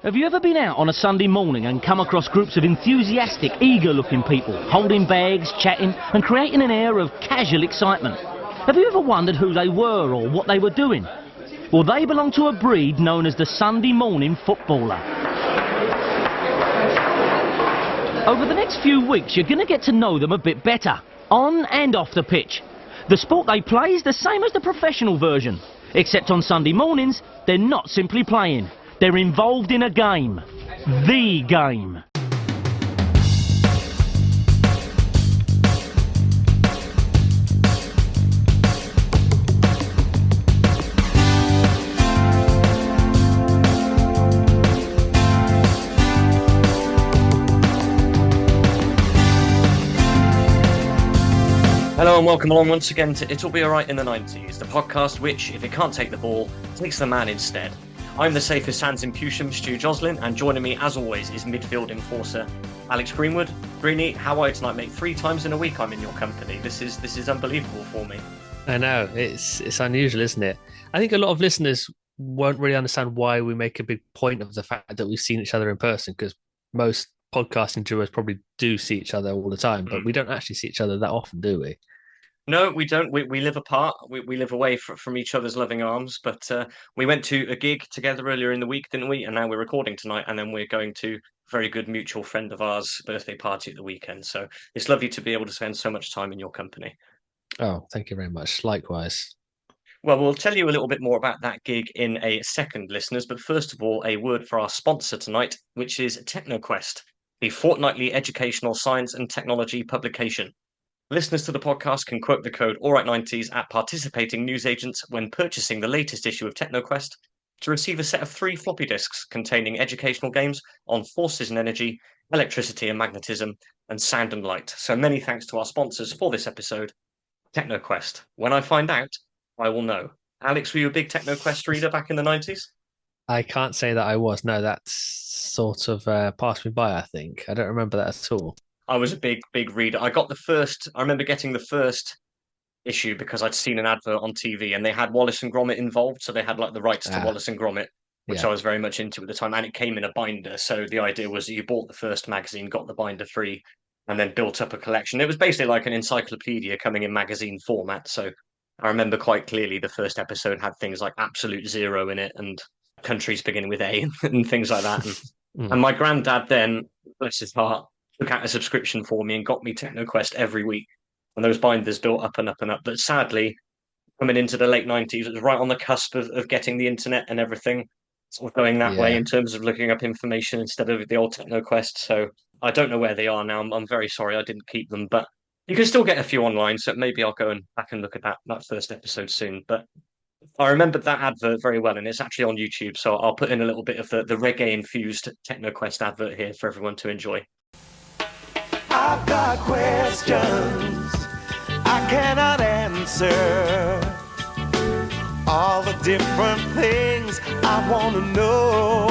Have you ever been out on a Sunday morning and come across groups of enthusiastic, eager-looking people, holding bags, chatting and creating an air of casual excitement? Have you ever wondered who they were or what they were doing? Well, they belong to a breed known as the Sunday morning footballer. Over the next few weeks, you're going to get to know them a bit better, on and off the pitch. The sport they play is the same as the professional version, except on Sunday mornings, they're not simply playing. They're involved in a game. The game. Hello and welcome along once again to It'll Be Alright in the 90s, the podcast which, if it can't take the ball, takes the man instead. I'm the safest hands in Pewsham, Stu Joslin, and joining me as always is midfield enforcer Alex Greenwood. Greenie, how are you tonight, mate? 3 times in a week I'm in your company. This is unbelievable for me. I know, it's unusual, isn't it? I think a lot of listeners won't really understand why we make a big point of the fact that we've seen each other in person, because most podcasting duos probably do see each other all the time, but we don't actually see each other that often, do we? No, we don't. We live apart. We live away from each other's loving arms. But we went to a gig together earlier in the week, didn't we? And now we're recording tonight. And then we're going to a very good mutual friend of ours' birthday party at the weekend. So it's lovely to be able to spend so much time in your company. Oh, thank you very much. Likewise. Well, we'll tell you a little bit more about that gig in a second, listeners. But first of all, a word for our sponsor tonight, which is TechnoQuest, a fortnightly educational science and technology publication. Listeners to the podcast can quote the code ALRIGHT90s at participating newsagents when purchasing the latest issue of TechnoQuest to receive a set of 3 floppy disks containing educational games on forces and energy, electricity and magnetism, and sound and light. So many thanks to our sponsors for this episode, TechnoQuest. When I find out, I will know. Alex, were you a big TechnoQuest reader back in the 90s? I can't say that I was. No, that's sort of passed me by, I think. I don't remember that at all. I was a big reader. I remember getting the first issue because I'd seen an advert on TV and they had Wallace and Gromit involved. So they had like the rights to Wallace and Gromit, which I was very much into at the time. And it came in a binder. So the idea was that you bought the first magazine, got the binder free, and then built up a collection. It was basically like an encyclopedia coming in magazine format. So I remember quite clearly the first episode had things like Absolute Zero in it and countries beginning with A and things like that. And my granddad then, bless his heart, took out a subscription for me and got me TechnoQuest every week. And those binders built up and up and up. But sadly, coming into the late 90s, it was right on the cusp of getting the internet and everything sort of going that way in terms of looking up information instead of the old TechnoQuest. So I don't know where they are now. I'm very sorry I didn't keep them, but you can still get a few online. So maybe I'll go back and look at that first episode soon. But I remembered that advert very well, and it's actually on YouTube. So I'll put in a little bit of the reggae-infused TechnoQuest advert here for everyone to enjoy. I've got questions I cannot answer. All the different things I want to know.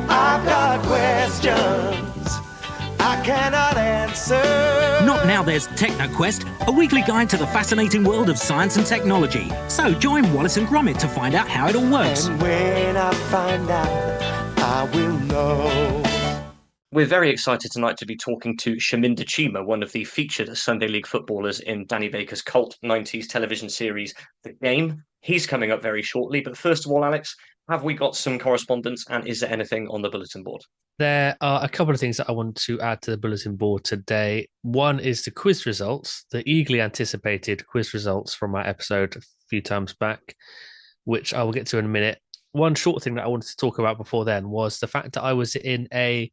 I've got questions I cannot answer. Not now there's TechnoQuest, a weekly guide to the fascinating world of science and technology. So join Wallace and Gromit to find out how it all works. And when I find out, I will know. We're very excited tonight to be talking to Shaminder Cheema, one of the featured Sunday League footballers in Danny Baker's cult 90s television series, The Game. He's coming up very shortly. But first of all, Alex, have we got some correspondence and is there anything on the bulletin board? There are a couple of things that I want to add to the bulletin board today. One is the quiz results, the eagerly anticipated quiz results from our episode a few times back, which I will get to in a minute. One short thing that I wanted to talk about before then was the fact that I was in a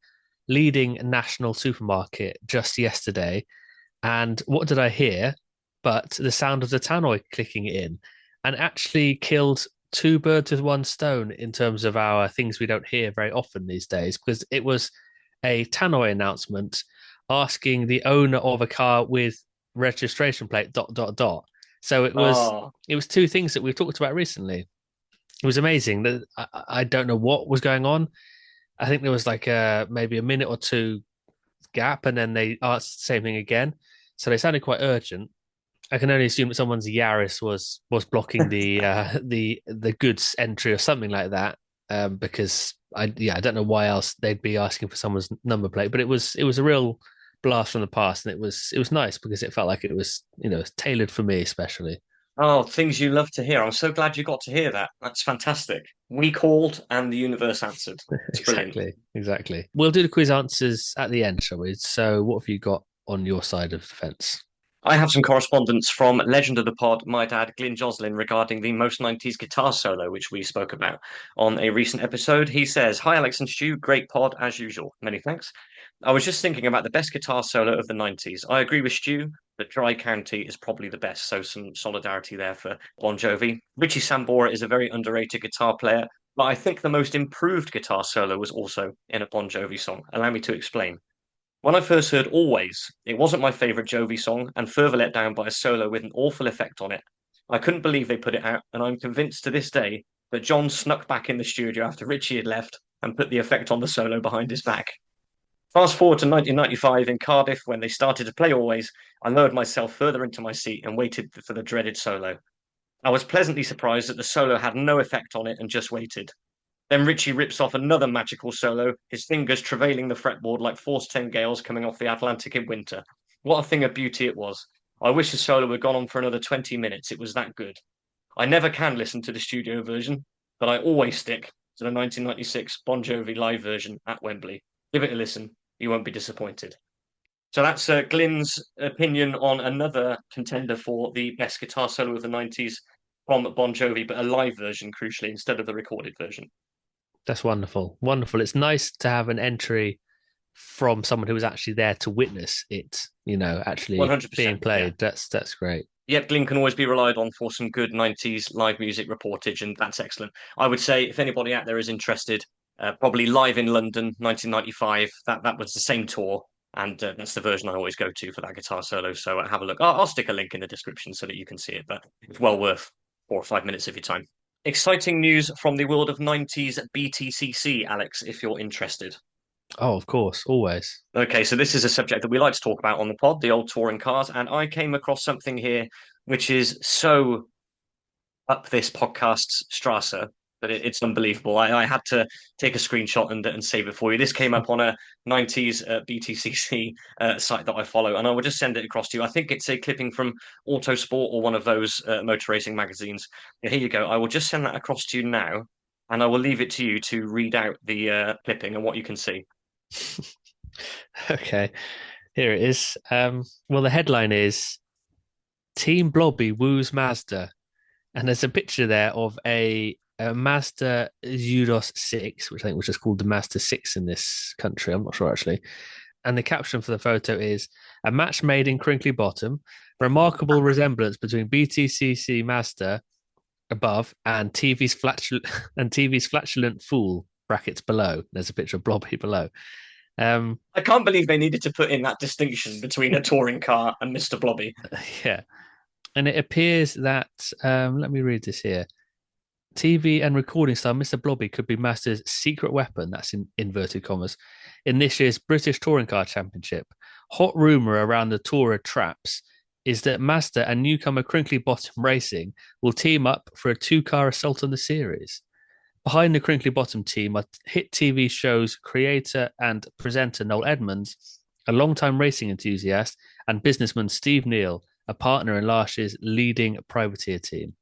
leading national supermarket just yesterday, and what did I hear but the sound of the tannoy clicking in, and actually killed 2 birds with 1 stone in terms of our things we don't hear very often these days, because it was a tannoy announcement asking the owner of a car with registration plate ... So it was 2 things that we've talked about recently. It was amazing. That I don't know what was going on. I think there was like maybe a minute or 2 gap, and then they asked the same thing again. So they sounded quite urgent. I can only assume that someone's Yaris was blocking the goods entry or something like that, because I don't know why else they'd be asking for someone's number plate, but it was a real blast from the past, and it was nice because it felt like it was tailored for me especially. Oh, things you love to hear. I'm so glad you got to hear that. That's fantastic. We called and the universe answered. It's brilliant. Exactly. We'll do the quiz answers at the end, shall we? So, what have you got on your side of the fence? I have some correspondence from legend of the pod, my dad, Glyn Joslin, regarding the most 90s guitar solo, which we spoke about on a recent episode. He says, "Hi, Alex and Stu. Great pod as usual. Many thanks. I was just thinking about the best guitar solo of the 90s. I agree with Stu that Dry County is probably the best, so some solidarity there for Bon Jovi. Richie Sambora is a very underrated guitar player, but I think the most improved guitar solo was also in a Bon Jovi song. Allow me to explain. When I first heard Always, it wasn't my favourite Jovi song, and further let down by a solo with an awful effect on it. I couldn't believe they put it out, and I'm convinced to this day that John snuck back in the studio after Richie had left and put the effect on the solo behind his back. Fast forward to 1995 in Cardiff when they started to play Always, I lowered myself further into my seat and waited for the dreaded solo. I was pleasantly surprised that the solo had no effect on it and just waited. Then Richie rips off another magical solo, his fingers travailing the fretboard like force 10 gales coming off the Atlantic in winter. What a thing of beauty it was. I wish the solo had gone on for another 20 minutes. It was that good. I never can listen to the studio version, but I always stick to the 1996 Bon Jovi live version at Wembley. Give it a listen. You won't be disappointed. So that's Glyn's opinion on another contender for the best guitar solo of the 90s from Bon Jovi, but a live version, crucially, instead of the recorded version. That's wonderful. Wonderful. It's nice to have an entry from someone who was actually there to witness it, actually 100%, being played. yeah. That's great. Yep, Glyn can always be relied on for some good 90s live music reportage, and that's excellent. I would say if anybody out there is interested, probably Live in London, 1995, that was the same tour, and that's the version I always go to for that guitar solo. So have a look. I'll stick a link in the description so that you can see it, but it's well worth 4 or 5 minutes of your time. Exciting news from the world of 90s BTCC, Alex, if you're interested. Oh, of course, always. Okay, so this is a subject that we like to talk about on the pod, the old touring cars, and I came across something here which is so up this podcast's Strasse that it's unbelievable. I had to take a screenshot and save it for you. This came up on a 90s BTCC site that I follow, and I will just send it across to you. I think it's a clipping from Autosport or one of those motor racing magazines. Yeah, here you go. I will just send that across to you now, and I will leave it to you to read out the clipping and what you can see. Okay, here it is. Well, the headline is Team Blobby woos Mazda, and there's a picture there of a Mazda Zudos 6, which I think was just called the Mazda 6 in this country. I'm not sure actually. And the caption for the photo is a match made in Crinkly Bottom, remarkable resemblance between BTCC Mazda above and TV's flatulent fool brackets below. There's a picture of Blobby below. I can't believe they needed to put in that distinction between a touring car and Mr. Blobby. Yeah. And it appears that, let me read this here. TV and recording star Mr. Blobby could be Mazda's secret weapon, that's in inverted commas, in this year's British Touring Car Championship. Hot rumour around the Tourer traps is that Mazda and newcomer Crinkly Bottom Racing will team up for a 2-car assault on the series. Behind the Crinkly Bottom team are hit TV show's creator and presenter Noel Edmonds, a longtime racing enthusiast, and businessman Steve Neal, a partner in last year's leading privateer team.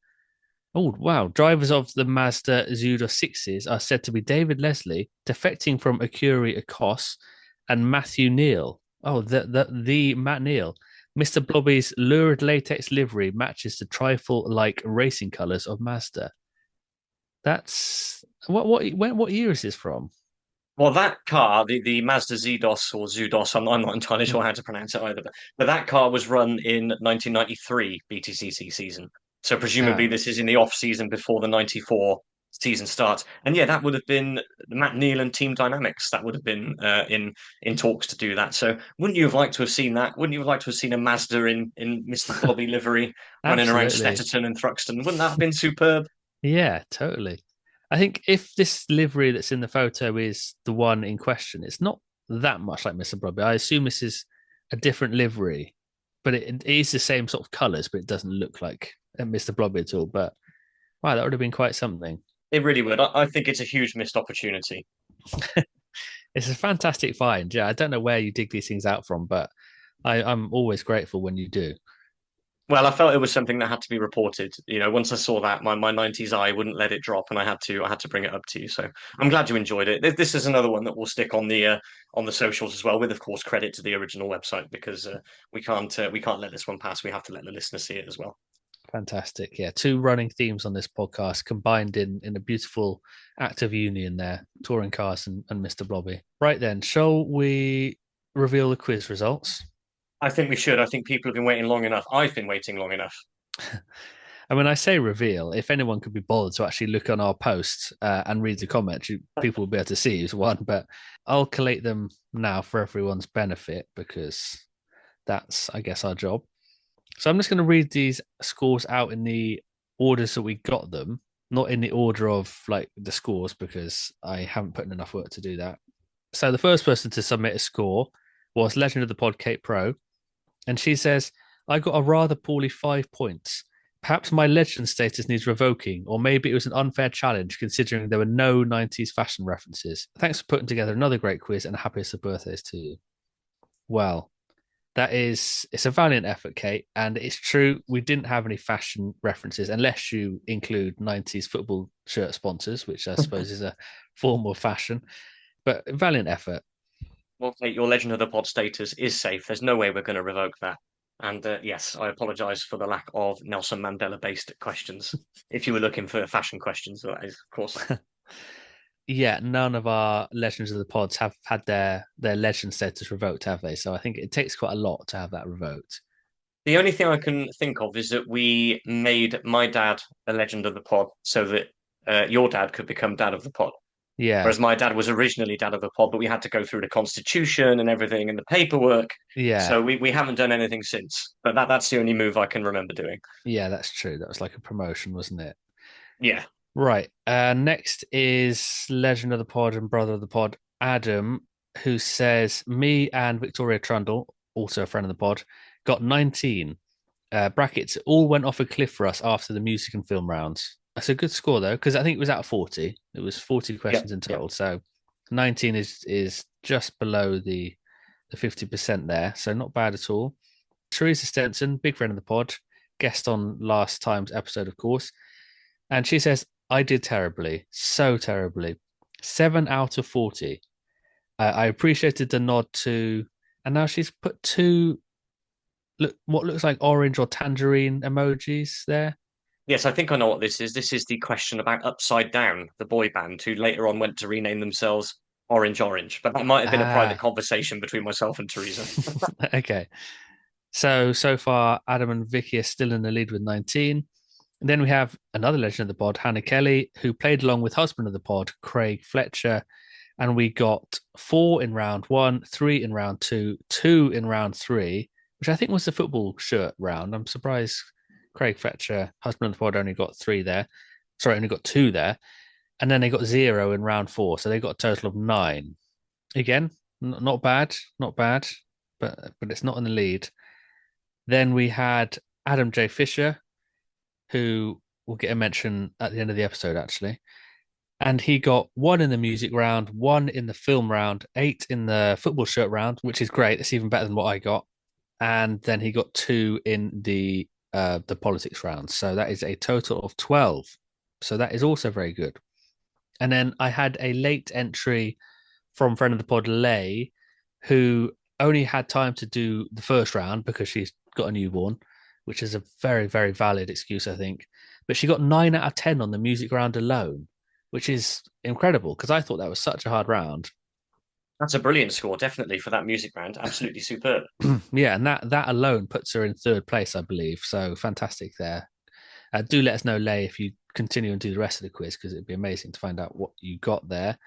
Oh, wow. Drivers of the Mazda Zudo 6s are said to be David Leslie, defecting from Acuri Ecos, and Matthew Neal. Oh, the Matt Neal. Mr. Blobby's lurid latex livery matches the trifle-like racing colours of Mazda. That's... What year is this from? Well, that car, the Mazda Zudos or Zudos, I'm not entirely sure how to pronounce it either, but that car was run in 1993 BTCC season. So presumably this is in the off season before the 94 season starts. And yeah, that would have been Matt Neal and Team Dynamics. That would have been in talks to do that. So wouldn't you have liked to have seen that? Wouldn't you have liked to have seen a Mazda in Mr. Blobby livery running around Stetterton and Thruxton? Wouldn't that have been superb? Yeah, totally. I think if this livery that's in the photo is the one in question, it's not that much like Mr. Blobby. I assume this is a different livery, but it is the same sort of colours, but it doesn't look like Mr. Blobby at all. But wow, that would have been quite something. It really would. I think it's a huge missed opportunity. It's a fantastic find. Yeah, I don't know where you dig these things out from, but I'm always grateful when you do. Well, I felt it was something that had to be reported. Once I saw that, my 90s eye wouldn't let it drop, and I had to bring it up to you. So I'm glad you enjoyed it. This is another one that will stick on the socials as well, with of course credit to the original website, because we can't let this one pass. We have to let the listener see it as well. Fantastic. Yeah, two running themes on this podcast combined in a beautiful act of union there, touring cars and Mr. Blobby. Right then, shall we reveal the quiz results? I think we should. I think people have been waiting long enough. I've been waiting long enough. And when I say reveal, if anyone could be bothered to actually look on our posts and read the comments, people will be able to see who's won. But I'll collate them now for everyone's benefit, because that's, I guess, our job. So I'm just going to read these scores out in the orders that we got them, not in the order of like the scores, because I haven't put in enough work to do that. So the first person to submit a score was Legend of the Pod Kate Pro, and she says, I got a rather poorly 5 points. Perhaps my legend status needs revoking, or maybe it was an unfair challenge considering there were no 90s fashion references. Thanks for putting together another great quiz, and happiest of birthdays to you. Well, it's a valiant effort, Kate, and it's true we didn't have any fashion references unless you include 90s football shirt sponsors, which I suppose is a form of fashion, but valiant effort. Well, Kate, your Legend of the Pod status is safe. There's no way we're going to revoke that. And yes, I apologise for the lack of Nelson Mandela-based questions. If you were looking for fashion questions, that is, of course. Yeah, none of our Legends of the Pods have had their legend status revoked, have they? So I think it takes quite a lot to have that revoked. The only thing I can think of is that we made my dad a Legend of the Pod so that your dad could become Dad of the Pod. Yeah. Whereas my dad was originally Dad of the Pod, but we had to go through the constitution and everything and the paperwork. Yeah. So we haven't done anything since. But that's the only move I can remember doing. Yeah, that's true. That was like a promotion, wasn't it? Yeah. Right. Next is Legend of the Pod and Brother of the Pod, Adam, who says, me and Victoria Trundle, also a friend of the pod, got 19. Brackets, all went off a cliff for us after the music and film rounds. That's a good score, though, because I think it was out of 40. It was 40 questions in total. So 19 is just below the 50% there. So not bad at all. Teresa Stenson, big friend of the pod, guest on last time's episode, of course. And she says, I did terribly, so terribly. 7 out of 40. I appreciated the nod to, and now she's put two, what looks like orange or tangerine emojis there. Yes, I think I know what this is. This is the question about Upside Down, the boy band, who later on went to rename themselves Orange Orange. But that might have been a private conversation between myself and Teresa. Okay. So far, Adam and Vicky are still in the lead with 19. And then we have another legend of the pod, Hannah Kelly, who played along with husband of the pod, Craig Fletcher. And we got 4 in round 1, 3 in round 2, 2 in round 3, which I think was the football shirt round. I'm surprised Craig Fletcher, husband of the pod, only got 3 there. Sorry, only got 2 there. And then they got 0 in round 4. So they got a total of 9. Again, not bad, but it's not in the lead. Then we had Adam J. Fisher, who will get a mention at the end of the episode, actually. And he got 1 in the music round, 1 in the film round, 8 in the football shirt round, which is great. It's even better than what I got. And then he got 2 in the politics round. So that is a total of 12. So that is also very good. And then I had a late entry from friend of the pod, Lay, who only had time to do the first round because she's got a newborn, which is a very, very valid excuse, I think. But she got 9 out of 10 on the music round alone, which is incredible because I thought that was such a hard round. That's a brilliant score, definitely, for that music round. Absolutely superb. Yeah, and that alone puts her in 3rd place, I believe. So fantastic there. Do let us know, Lay, if you continue and do the rest of the quiz, because it'd be amazing to find out what you got there.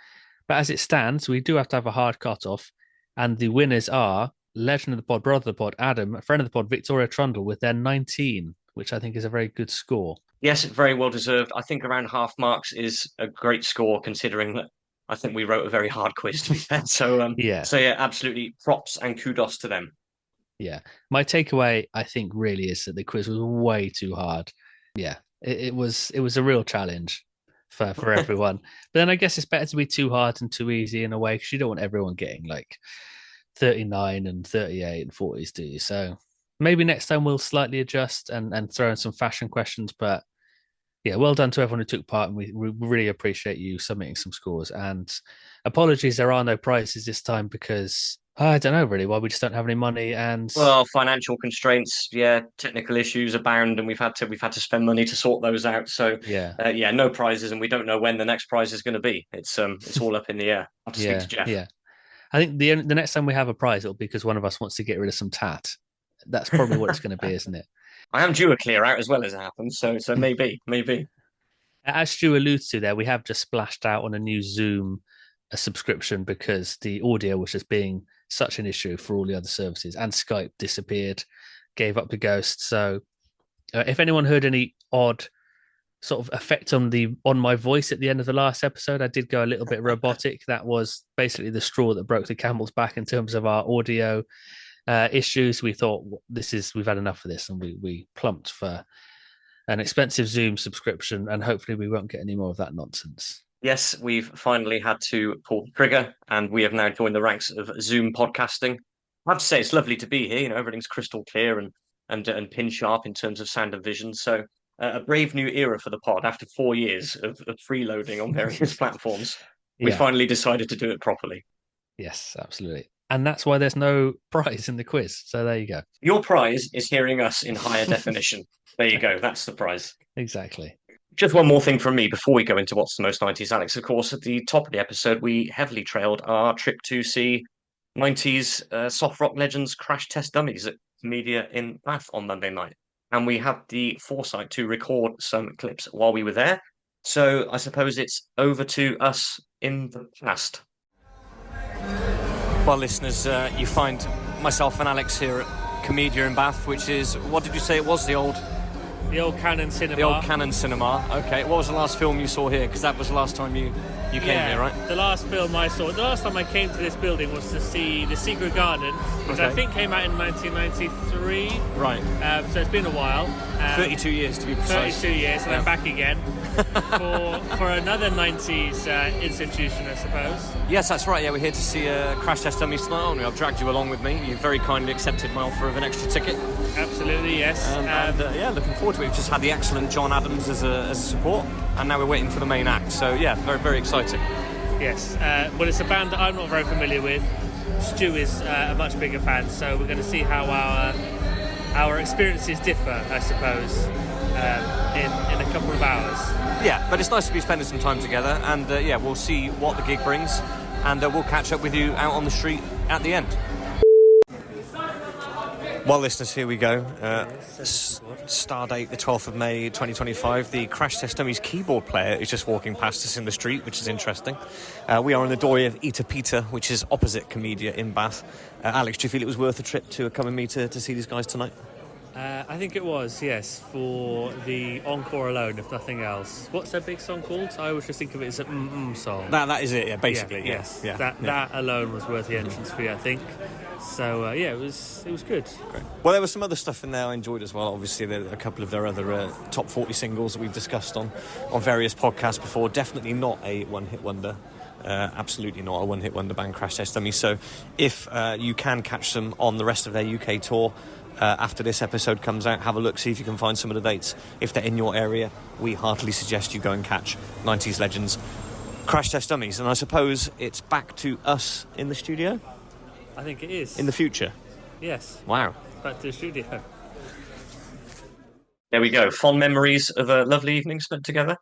But as it stands, we do have to have a hard cut-off, and the winners are Legend of the Pod, Brother of the Pod, Adam, a friend of the pod, Victoria Trundle, with their 19, which I think is a very good score. Yes, very well deserved. I think around half marks is a great score, considering that I think we wrote a very hard quiz, to be fair. So yeah, absolutely props and kudos to them. Yeah, my takeaway, I think, really is that the quiz was way too hard. Yeah, it was a real challenge. for everyone. But then I guess it's better to be too hard and too easy in a way, because you don't want everyone getting like 39 and 38 and 40s, do you? So maybe next time we'll slightly adjust and throw in some fashion questions. But yeah, well done to everyone who took part, and we really appreciate you submitting some scores. And apologies, there are no prizes this time because I don't know really why we just don't have any money. And Well, financial constraints, yeah, technical issues abound, and we've had to spend money to sort those out. So yeah, yeah, no prizes, and we don't know when the next prize is going to be. It's all up in the air. I have to speak to Jeff. yeah. I think the next time we have a prize, it'll be because one of us wants to get rid of some tat. That's probably what it's going to be, isn't it? I am due a clear out as well as it happens, so maybe. As Stu alludes to there, we have just splashed out on a new Zoom subscription because the audio was just being such an issue for all the other services, and Skype disappeared, gave up the ghost. So if anyone heard any odd sort of effect on my voice at the end of the last episode, I did go a little bit robotic. That was basically the straw that broke the camel's back in terms of our audio issues. We thought we've had enough of this, and we plumped for an expensive Zoom subscription, and hopefully we won't get any more of that nonsense. Yes, we've finally had to pull the trigger, and we have now joined the ranks of Zoom podcasting. I have to say, it's lovely to be here. Everything's crystal clear and pin sharp in terms of sound and vision. So a brave new era for the pod after 4 years of freeloading on various platforms. We finally decided to do it properly. Yes, absolutely. And that's why there's no prize in the quiz. So there you go. Your prize is hearing us in higher definition. There you go. That's the prize. Exactly. Just one more thing from me before we go into What's the Most 90s, Alex. Of course, at the top of the episode, we heavily trailed our trip to see 90s soft rock legends Crash Test Dummies at Media in Bath on Monday night. And we had the foresight to record some clips while we were there. So I suppose it's over to us in the past. Well, listeners, you find myself and Alex here at Comedia in Bath, which is, what did you say it was? The old Cannon Cinema. The old Cannon Cinema. Okay, what was the last film you saw here? Because that was the last time you came here, right? The last film I saw, the last time I came to this building was to see The Secret Garden, which I think came out in 1993. Right. So it's been a while. 32 years to be precise. 32 years, and I'm back again for another 90s institution, I suppose. Yes, that's right. Yeah, we're here to see Crash Test Dummies tonight. I've dragged you along with me. You very kindly accepted my offer of an extra ticket. Absolutely, yes. Yeah, looking forward to it. We've just had the excellent John Adams as a support, and now we're waiting for the main act. So yeah, very, very exciting. Yes. Well, it's a band that I'm not very familiar with. Stu is a much bigger fan, so we're going to see how our experiences differ, I suppose, in a couple of hours. Yeah, but it's nice to be spending some time together, and yeah, we'll see what the gig brings, and we'll catch up with you out on the street at the end. Well, listeners, here we go. Stardate, the 12th of May, 2025. The Crash Test Dummies keyboard player is just walking past us in the street, which is interesting. We are in the doorway of Eater Peter, which is opposite Comedia in Bath. Alex, do you feel it was worth a trip to come and me to see these guys tonight? I think it was, yes, for the encore alone, if nothing else. What's that big song called? I always just think of it as a song. That is it, yeah, basically. Yeah, yes. Yeah. That alone was worth the entrance fee, I think. So, yeah, it was good. Great. Well, there was some other stuff in there I enjoyed as well. Obviously, there are a couple of their other top 40 singles that we've discussed on various podcasts before. Definitely not a one-hit wonder. Absolutely not a one-hit wonder band, Crash Test Dummies. So if you can catch them on the rest of their UK tour, after this episode comes out, have a look, see if you can find some of the dates. If they're in your area, we heartily suggest you go and catch 90s legends Crash Test Dummies. And I suppose it's back to us in the studio? I think it is. In the future? Yes. Wow. Back to the studio. There we go. Fond memories of a lovely evening spent together?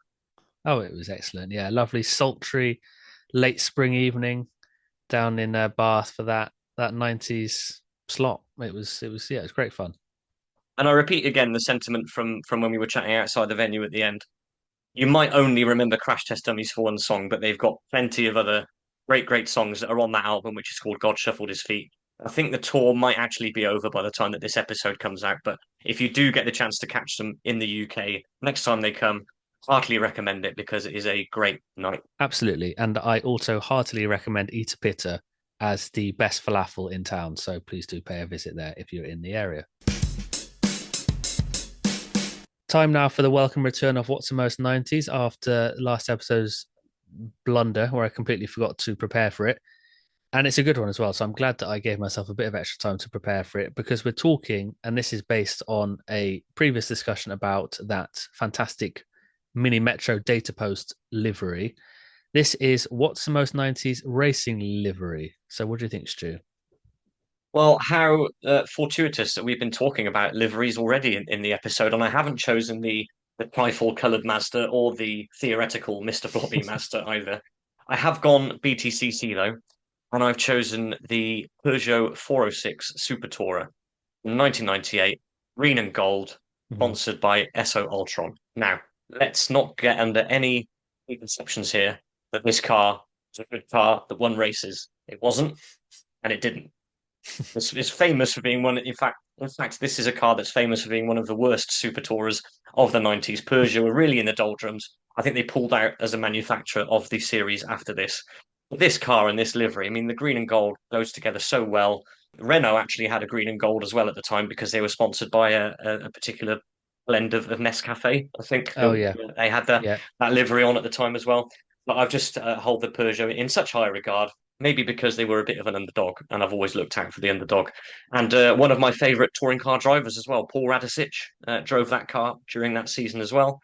Oh, it was excellent. Yeah, lovely, sultry, late spring evening down in Bath for that 90s slot. It was great fun. And I repeat again the sentiment from when we were chatting outside the venue at the end. You might only remember Crash Test Dummies for one song, but they've got plenty of other great songs that are on that album, which is called God Shuffled His Feet. I think the tour might actually be over by the time that this episode comes out, but if you do get the chance to catch them in the UK next time they come, heartily recommend it because it is a great night. Absolutely. And I also heartily recommend Eater Peter as the best falafel in town. So please do pay a visit there if you're in the area. time now for the welcome return of What's the Most 90s after last episode's blunder where I completely forgot to prepare for it. And it's a good one as well. So I'm glad that I gave myself a bit of extra time to prepare for it, because we're talking, and this is based on a previous discussion about that fantastic Mini Metro data post livery. This is What's the Most 90s racing livery. So what do you think, Stu? Well, how fortuitous that we've been talking about liveries already in the episode, and I haven't chosen the trifle coloured Mazda or the theoretical Mr. Blobby Mazda either. I have gone BTCC though, and I've chosen the Peugeot 406 Super Tourer from 1998, green and gold, sponsored by SO Ultron. Now, let's not get under any preconceptions here that this car is a good car that won races. It wasn't, and it didn't. It's famous for being one. In fact, this is a car that's famous for being one of the worst super tourers of the 90s. Peugeot were really in the doldrums. I think they pulled out as a manufacturer of the series after this. But this car and this livery, I mean, the green and gold goes together so well. Renault actually had a green and gold as well at the time because they were sponsored by a particular blend of Nescafe. I think Oh, yeah. they had Yeah. that livery on at the time as well. But I've just hold the Peugeot in such high regard. Maybe because they were a bit of an underdog, and I've always looked out for the underdog. And one of my favourite touring car drivers as well, Paul Radicic, drove that car during that season as well.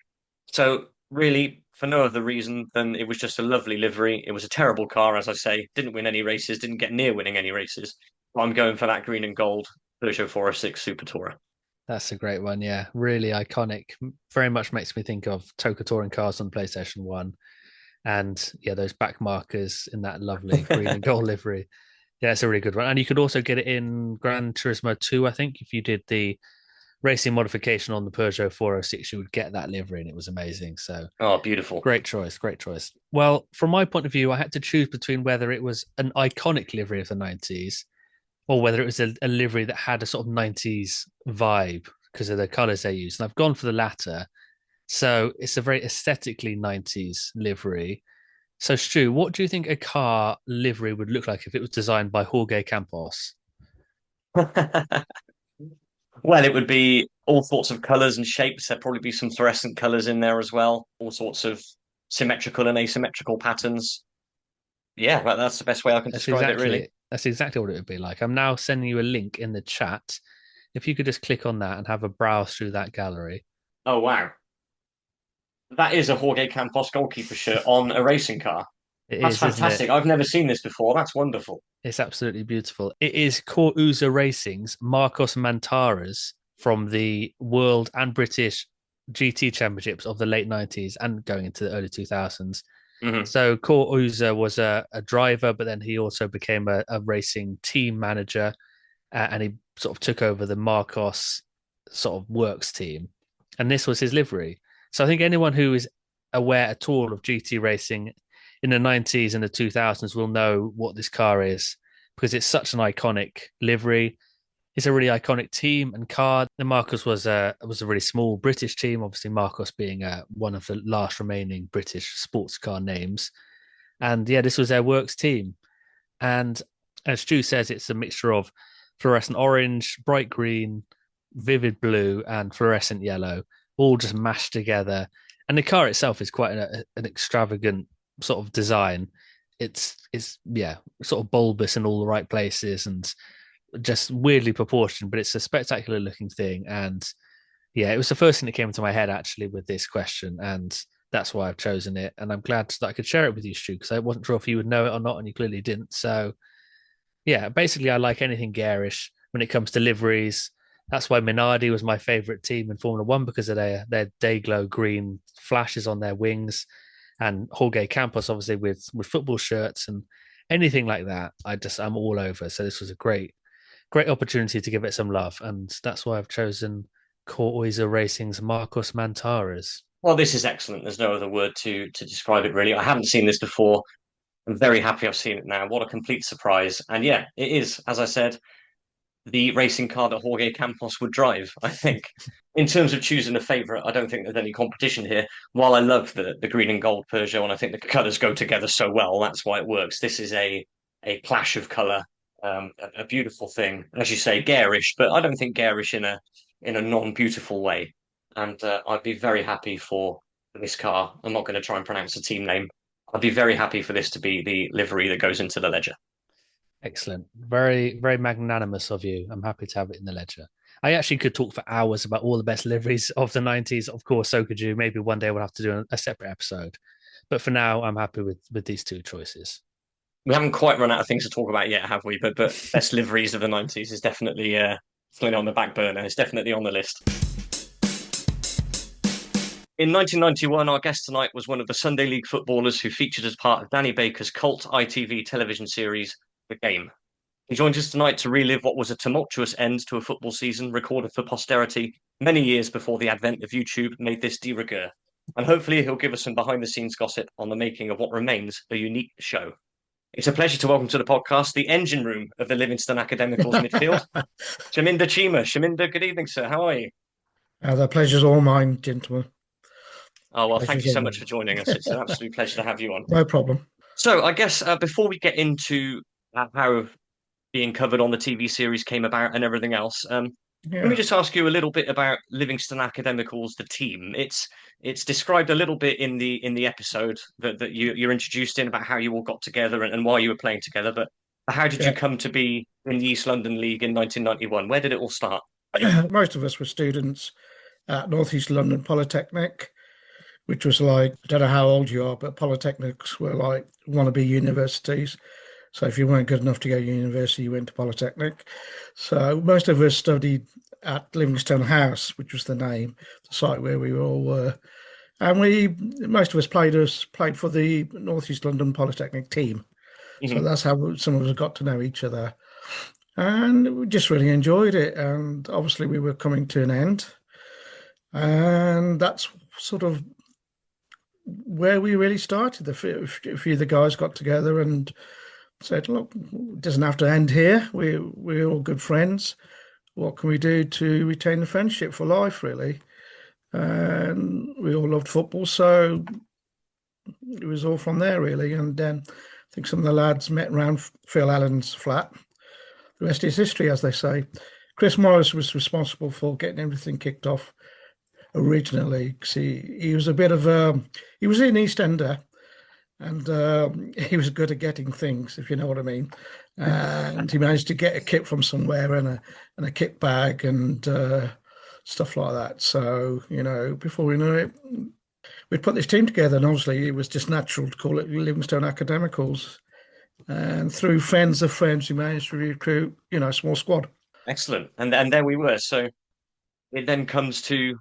So really, for no other reason than it was just a lovely livery. It was a terrible car, as I say, didn't win any races, didn't get near winning any races. But I'm going for that green and gold Peugeot 406 Super Tourer. That's a great one. Yeah. Really iconic. Very much makes me think of Toka touring cars on PlayStation 1. And yeah, those back markers in that lovely green and gold livery. Yeah, it's a really good one. And you could also get it in Gran Turismo 2, I think. If you did the racing modification on the Peugeot 406, you would get that livery, and it was amazing. So, oh, beautiful. Great choice. Great choice. Well, from my point of view, I had to choose between whether it was an iconic livery of the 90s or whether it was a livery that had a sort of 90s vibe because of the colors they used. And I've gone for the latter. So it's a very aesthetically 90s livery. So, Stu, what do you think a car livery would look like if it was designed by Jorge Campos? Well, it would be all sorts of colours and shapes. There'd probably be some fluorescent colours in there as well. All sorts of symmetrical and asymmetrical patterns. Yeah, that's the best way I can describe it, really. That's exactly what it would be like. I'm now sending you a link in the chat. If you could just click on that and have a browse through that gallery. Oh, wow. That is a Jorge Campos goalkeeper shirt on a racing car. That's fantastic. I've never seen this before. That's wonderful. It's absolutely beautiful. It is Core Uza Racing's Marcos Mantaras from the World and British GT Championships of the late 90s and going into the early 2000s. Mm-hmm. So Core Uza was a driver, but then he also became a racing team manager, and he sort of took over the Marcos sort of works team. And this was his livery. So I think anyone who is aware at all of GT racing in the 90s and the 2000s will know what this car is because it's such an iconic livery. It's a really iconic team and car. The Marcos was a really small British team, obviously Marcos being one of the last remaining British sports car names. And yeah, this was their works team. And as Stu says, it's a mixture of fluorescent orange, bright green, vivid blue, and fluorescent yellow, all just mashed together. And the car itself is quite an extravagant sort of design. It's sort of bulbous in all the right places and just weirdly proportioned, but it's a spectacular looking thing. And yeah, it was the first thing that came into my head actually with this question, and that's why I've chosen it. And I'm glad that I could share it with you, Stu, because I wasn't sure if you would know it or not, and you clearly didn't. So yeah, basically I like anything garish when it comes to liveries. That's why Minardi was my favorite team in Formula One, because of their day-glow green flashes on their wings, and Jorge Campos obviously with football shirts and anything like that. I'm all over. So this was a great opportunity to give it some love, and that's why I've chosen Core Uza Racing's Marcos Mantaras. Well, this is excellent. There's no other word to describe it, really. I haven't seen this before. I'm very happy I've seen it now. What a complete surprise. And yeah, it is, as I said, the racing car that Jorge Campos would drive, I think. In terms of choosing a favourite, I don't think there's any competition here. While I love the green and gold Peugeot, and I think the colours go together so well, that's why it works. This is a clash of colour, a beautiful thing. As you say, garish, but I don't think garish in a non-beautiful way. and I'd be very happy for this car. I'm not going to try and pronounce the team name. I'd be very happy for this to be the livery that goes into the ledger. Excellent. Very, very magnanimous of you. I'm happy to have it in the ledger. I actually could talk for hours about all the best liveries of the 90s. Of course, so could you. Maybe one day we'll have to do a separate episode. But for now, I'm happy with these two choices. We haven't quite run out of things to talk about yet, have we? But best liveries of the 90s is definitely on the back burner. It's definitely on the list. In 1991, our guest tonight was one of the Sunday League footballers who featured as part of Danny Baker's cult ITV television series, The Game. He joins us tonight to relive what was a tumultuous end to a football season recorded for posterity many years before the advent of YouTube made this de rigueur. And hopefully he'll give us some behind-the-scenes gossip on the making of what remains a unique show. It's a pleasure to welcome to the podcast the engine room of the Livingstone Academicals midfield, Shaminder Cheema. Shaminder, good evening, sir. How are you? The pleasure's all mine, gentlemen. Oh, well, thank you so much for joining us. It's an absolute pleasure to have you on. No problem. So I guess before we get into how being covered on the TV series came about and everything else, let me just ask you a little bit about Livingstone Academicals, the team. It's described a little bit in the episode that you're introduced in about how you all got together and why you were playing together. But how did you come to be in the East London League in 1991? Where did it all start? Most of us were students at North East London Polytechnic, which was like, I don't know how old you are, but polytechnics were like wannabe universities. So if you weren't good enough to go to university, you went to Polytechnic. So most of us studied at Livingstone House, which was the name, the site where we all were. And most of us played for the North East London Polytechnic team. Mm-hmm. So that's how some of us got to know each other. And we just really enjoyed it. And obviously we were coming to an end. And that's sort of where we really started. A few of the guys got together and said, look, it doesn't have to end here. We're all good friends. What can we do to retain the friendship for life, really? And we all loved football, so it was all from there, really. And then I think some of the lads met around Phil Allen's flat. The rest is history, as they say. Chris Morris was responsible for getting everything kicked off originally, because he was a bit of he was an East Ender, and he was good at getting things, if you know what I mean. And he managed to get a kit from somewhere and a kit bag and stuff like that. So, before we knew it, we'd put this team together, and obviously it was just natural to call it Livingstone Academicals. And through friends of friends, we managed to recruit, a small squad. Excellent. And there we were. So it then comes to,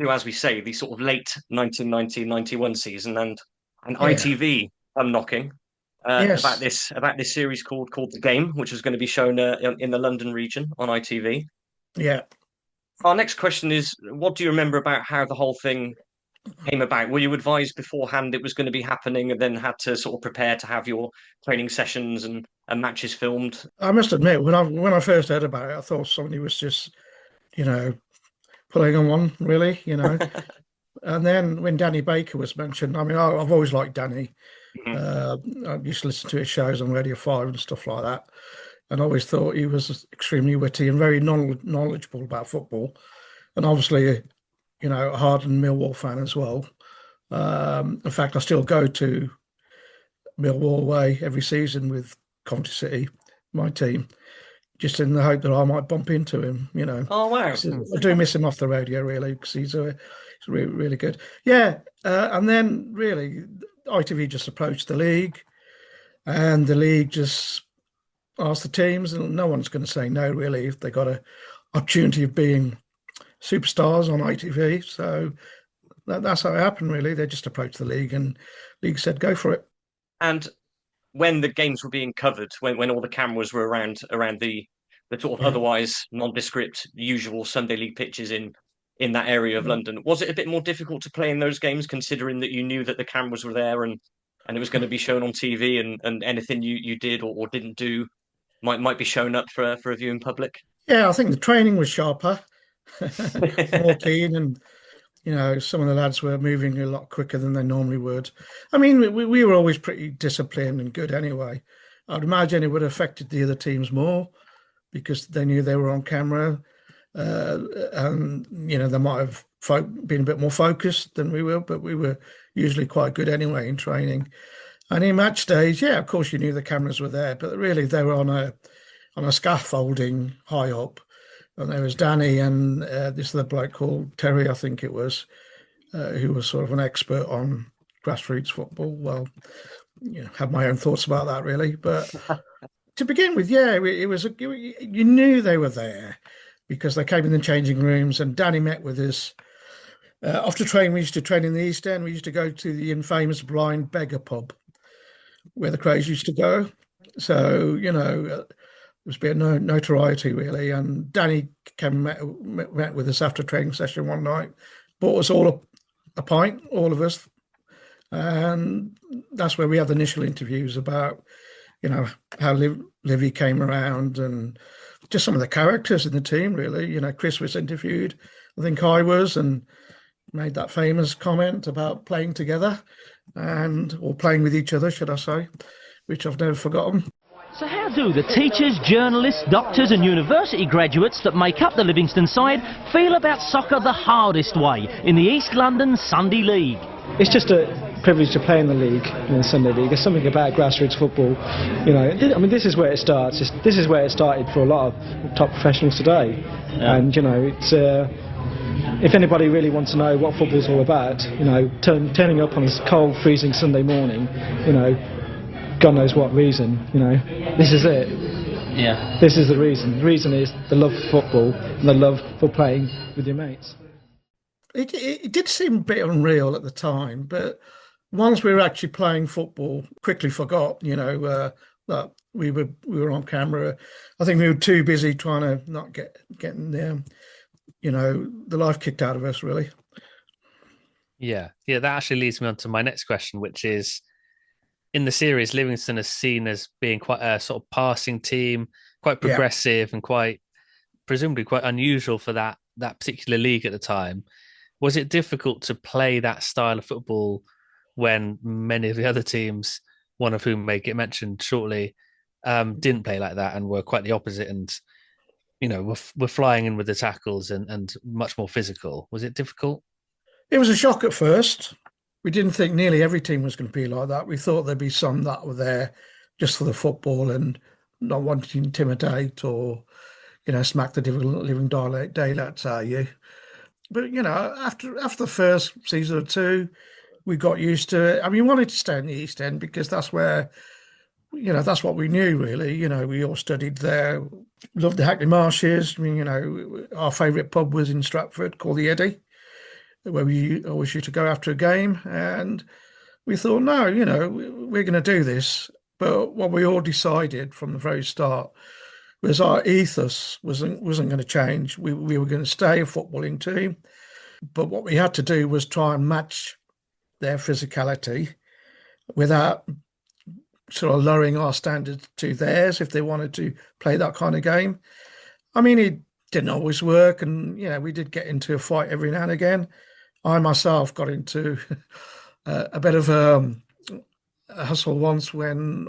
as we say, the sort of late 1990-91 season, and ITV knocking about this series called The Game, which was going to be shown in the London region on ITV. Yeah. Our next question is, what do you remember about how the whole thing came about? Were you advised beforehand it was going to be happening and then had to sort of prepare to have your training sessions and matches filmed? I must admit, when I first heard about it, I thought somebody was just, pulling on one, really, And then when Danny Baker was mentioned, I mean, I've always liked Danny. Mm-hmm. I used to listen to his shows on Radio 5 and stuff like that. And I always thought he was extremely witty and very knowledgeable about football. And obviously, a hardened Millwall fan as well. In fact, I still go to Millwall away every season with Coventry City, my team, just in the hope that I might bump into him, Oh, wow. I do miss him off the radio, really, because he's really, really good. Yeah, and then, really, ITV just approached the league, and the league just asked the teams, and no one's going to say no, really, if they got an opportunity of being superstars on ITV. So that's how it happened, really. They just approached the league, and the league said, go for it. And when the games were being covered, when all the cameras were around the sort of otherwise nondescript usual Sunday League pitches in that area of London, was it a bit more difficult to play in those games, considering that you knew that the cameras were there and it was going to be shown on TV, and anything you did or didn't do might be shown up for a viewing public? Yeah, I think the training was sharper, more keen, and some of the lads were moving a lot quicker than they normally would. I mean, we were always pretty disciplined and good anyway. I'd imagine it would have affected the other teams more because they knew they were on camera, and they might have being a bit more focused than we were, but we were usually quite good anyway in training. And in match days, yeah, of course you knew the cameras were there, but really they were on a scaffolding high up. And there was Danny and this other bloke called Terry, I think it was, who was sort of an expert on grassroots football. Well, had my own thoughts about that really, but to begin with, yeah, it was you knew they were there because they came in the changing rooms, and Danny met with us. After training, we used to train in the East End. We used to go to the infamous Blind Beggar pub where the Crays used to go. So, there was a bit of notoriety, really. And Danny came and met with us after a training session one night, bought us all a pint, all of us. And that's where we had the initial interviews about, how Livy came around and just some of the characters in the team, really. Chris was interviewed, I think I was, and made that famous comment about playing together or playing with each other, should I say, which I've never forgotten. So how do the teachers, journalists, doctors and university graduates that make up the Livingstone side feel about soccer the hardest way in the East London Sunday League? It's just a privilege to play in the league, in the Sunday League. There's something about grassroots football. This is where it starts. This is where it started for a lot of top professionals today. Yeah. And, it's... if anybody really wants to know what football's all about, turning up on this cold, freezing Sunday morning, God knows what reason, this is it. Yeah. This is the reason. The reason is the love for football and the love for playing with your mates. It did seem a bit unreal at the time, but once we were actually playing football, quickly forgot, that we were on camera. I think we were too busy trying to not getting the life kicked out of us, really. Yeah, that actually leads me on to my next question, which is, in the series, Livingstone is seen as being quite a sort of passing team, quite progressive and presumably quite unusual for that particular league at the time. Was it difficult to play that style of football when many of the other teams, one of whom may get mentioned shortly, didn't play like that and were quite the opposite and we're flying in with the tackles and much more physical? Was it difficult? It was a shock at first. We didn't think nearly every team was going to be like that. We thought there'd be some that were there just for the football and not wanting to intimidate or, smack the living daylights out of you. But, after the first season or two, we got used to it. I mean, we wanted to stay in the East End because that's where, that's what we knew, really. We all studied there. Loved the Hackney Marshes. I mean, our favourite pub was in Stratford called the Eddy, where we always used to go after a game. And we thought, no, we're going to do this. But what we all decided from the very start was our ethos wasn't going to change. We were going to stay a footballing team. But what we had to do was try and match their physicality without sort of lowering our standards to theirs if they wanted to play that kind of game. I mean, it didn't always work, and we did get into a fight every now and again. I myself got into a bit of a hustle once when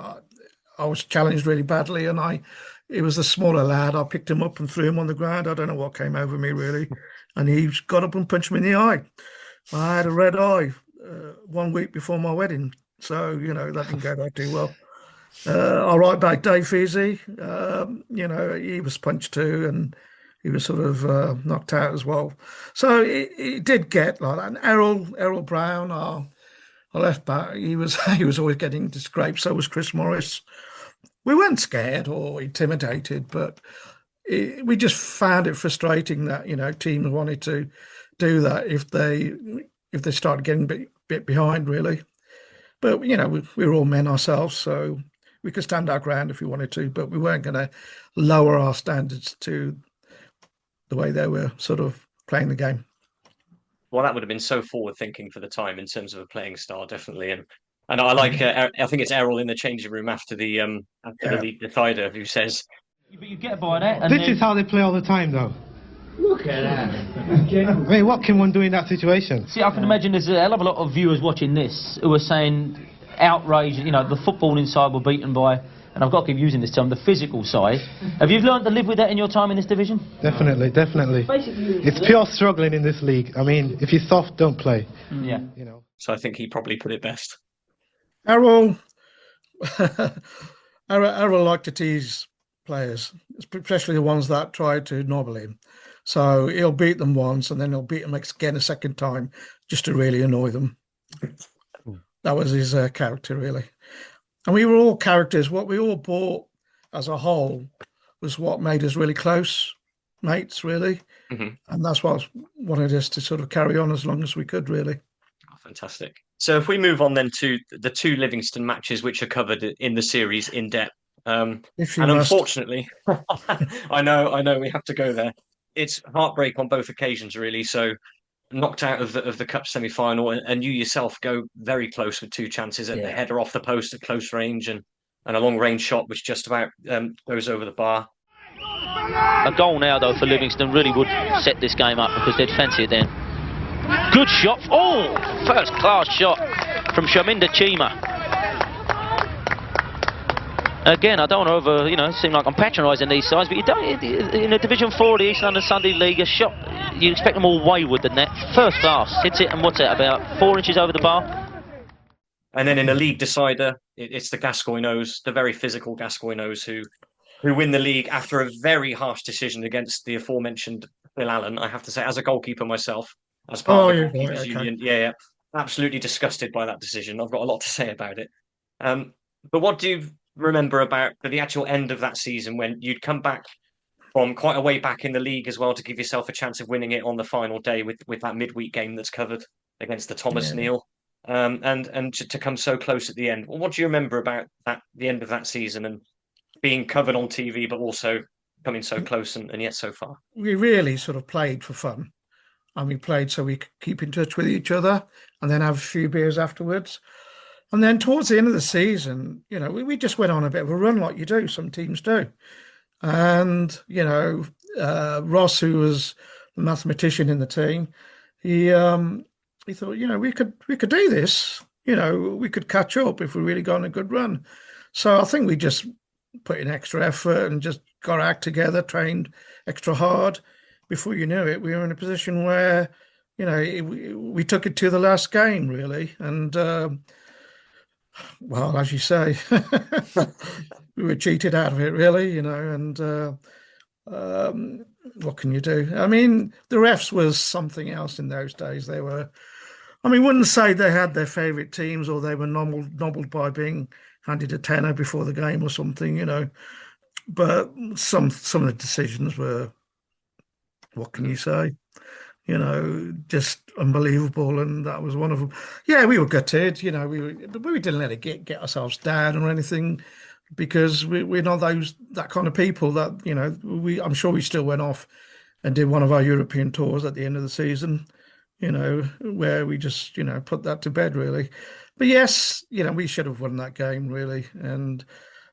I was challenged really badly, and it was a smaller lad. I picked him up and threw him on the ground. I don't know what came over me really, and he got up and punched me in the eye. I had a red eye 1 week before my wedding. So, that didn't go that too well. I'll write back Dave Feasy. He was punched too, and he was sort of knocked out as well. So it did get like that. And Errol Brown, our left back, he was always getting scraped. So was Chris Morris. We weren't scared or intimidated, but we just found it frustrating that, teams wanted to do that if they started getting a bit behind, really. But, we were all men ourselves, so we could stand our ground if we wanted to, but we weren't going to lower our standards to the way they were sort of playing the game. Well, that would have been so forward-thinking for the time in terms of a playing style, definitely. And I like, I think it's Errol in the changing room after the league decider who says... But you get by that. This is how they play all the time, though. Look at that. I mean, what can one do in that situation? See, I can imagine there's a hell of a lot of viewers watching this who are saying, outrage, you know, the footballing side were beaten by, and I've got to keep using this term, the physical side. Have you learned to live with that in your time in this division? Definitely, definitely. It's pure struggling in this league. I mean, if you're soft, don't play. Yeah. You know. So I think he probably put it best. Errol liked to tease players, especially the ones that try to nobble him. So he'll beat them once, and then he'll beat them again a second time, just to really annoy them. That was his character, really. And we were all characters. What we all bought as a whole was what made us really close mates, really. And that's what wanted us to sort of carry on as long as we could, really. Oh, fantastic. So if we move on then to the 2 Livingston matches which are covered in the series in depth. And unfortunately, I know we have to go there. It's heartbreak on both occasions, really. So knocked out of the cup semi-final, and you yourself go very close with 2 chances at the header off the post at close range, and a long range shot which just about goes over the bar. A goal now though for Livingston really would set this game up, because they'd fancy it then. Good shot. Oh, first class shot from Shaminder Cheema. Again, I don't want to seem like I'm patronising these sides, but you don't, in a Division 4 of the East London Sunday League, a shot, you expect them all wayward than that. First class, hits it, and what's that, about 4 inches over the bar? And then in a league decider, it's the Gascoigneaus, the very physical Gascoigneaus, who win the league after a very harsh decision against the aforementioned Phil Allen. I have to say, as a goalkeeper myself, as part of the Goalkeepers Union, absolutely disgusted by that decision. I've got a lot to say about it. But what do you remember about the actual end of that season, when you'd come back from quite a way back in the league as well to give yourself a chance of winning it on the final day with that midweek game that's covered against the Thomas Neal, and to come so close at the end? Well, what do you remember about the end of that season and being covered on TV, but also coming so close and yet so far? We really sort of played for fun, and we played so we could keep in touch with each other and then have a few beers afterwards. And then towards the end of the season, you know, we just went on a bit of a run like you do, some teams do. And, you know, Ross, who was the mathematician in the team, he thought, you know, we could do this. You know, we could catch up if we really got on a good run. So I think we just put in extra effort and just got our act together, trained extra hard. Before you knew it, we were in a position where, you know, we took it to the last game, really. And, well, as you say, we were cheated out of it, really, you know, and what can you do? I mean, the refs was something else in those days. They were, I mean, wouldn't say they had their favourite teams or they were nobbled by being handed a tenner before the game or something, you know, but some of the decisions were, what can you say? You know, just unbelievable, and that was one of them. Yeah, we were gutted, you know, but we didn't let it get ourselves down or anything, because we're not that kind of people that, you know, I'm sure we still went off and did one of our European tours at the end of the season, you know, where we just, you know, put that to bed, really. But yes, you know, we should have won that game, really, and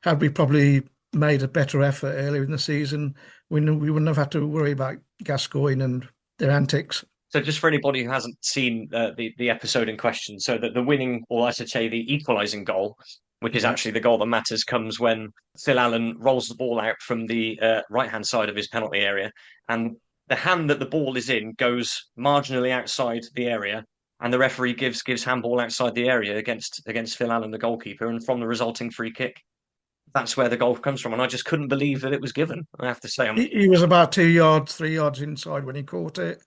had we probably made a better effort earlier in the season, we wouldn't have had to worry about Gascoigne and their antics. So just for anybody who hasn't seen the episode in question, so that the winning, or I should say the equalising goal, which is actually the goal that matters, comes when Phil Allen rolls the ball out from the right-hand side of his penalty area, and the hand that the ball is in goes marginally outside the area, and the referee gives handball outside the area against Phil Allen, the goalkeeper, and from the resulting free kick, that's where the goal comes from. And I just couldn't believe that it was given, I have to say. He was about 2 yards, 3 yards inside when he caught it.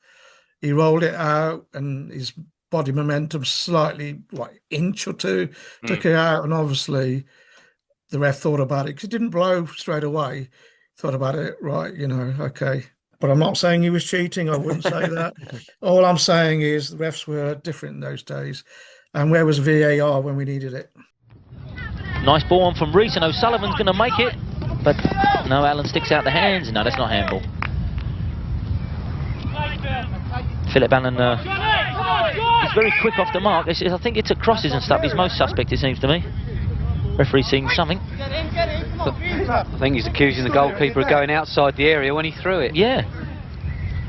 He rolled it out, and his body momentum slightly, inch or two, took it out. And obviously the ref thought about it, because it didn't blow straight away. Thought about it, right, you know, okay. But I'm not saying he was cheating. I wouldn't say that. All I'm saying is the refs were different in those days. And where was VAR when we needed it? Nice ball on from Reese, and O'Sullivan's going to make it. But no, Allen sticks out the hands. No, that's not handball. Philip Allen, he's very quick off the mark. I think it's at crosses and stuff. He's most suspect, it seems to me. Referee seeing something. I think he's accusing the goalkeeper of going outside the area when he threw it. Yeah.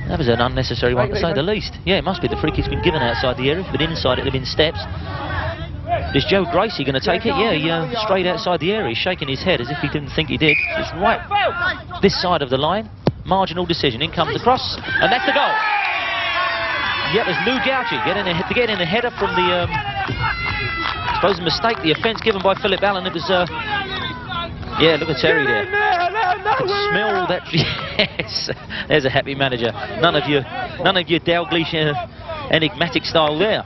That was an unnecessary one, to say the least. Yeah, it must be. The free kick's been given outside the area. But inside it, there have been steps. Is Joe Gracie going to take it? Yeah, he, straight outside the area. He's shaking his head as if he didn't think he did. It's right this side of the line. Marginal decision. In comes the cross, and that's the goal. Yeah, there's Lou Gauchi getting a header from the, I suppose, a mistake, the offence given by Philip Allen. It was, yeah, look at Terry there. I can smell that. Yes, there's a happy manager. None of your Dalglish enigmatic style there.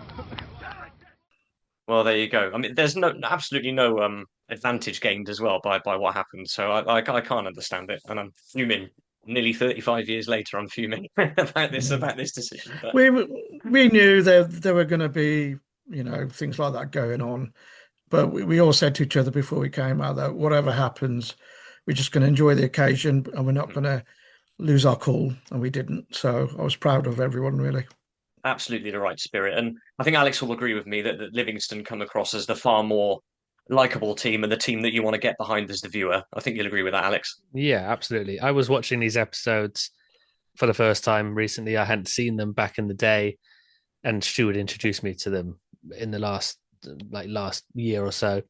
Well, there you go. I mean, there's absolutely no advantage gained as well by what happened. So I can't understand it, and I'm fuming. Nearly 35 years later, I'm fuming about this decision. But... We knew there were going to be, you know, things like that going on, but we all said to each other before we came out that whatever happens, we're just going to enjoy the occasion and we're not going to lose our cool, and we didn't. So I was proud of everyone, really. Absolutely the right spirit, and I think Alex will agree with me that Livingston come across as the far more likable team and the team that you want to get behind as the viewer. I think you'll agree with that, Alex. Yeah, absolutely. I was watching these episodes for the first time recently. I hadn't seen them back in the day, and Stuart introduced me to them in the last year or so.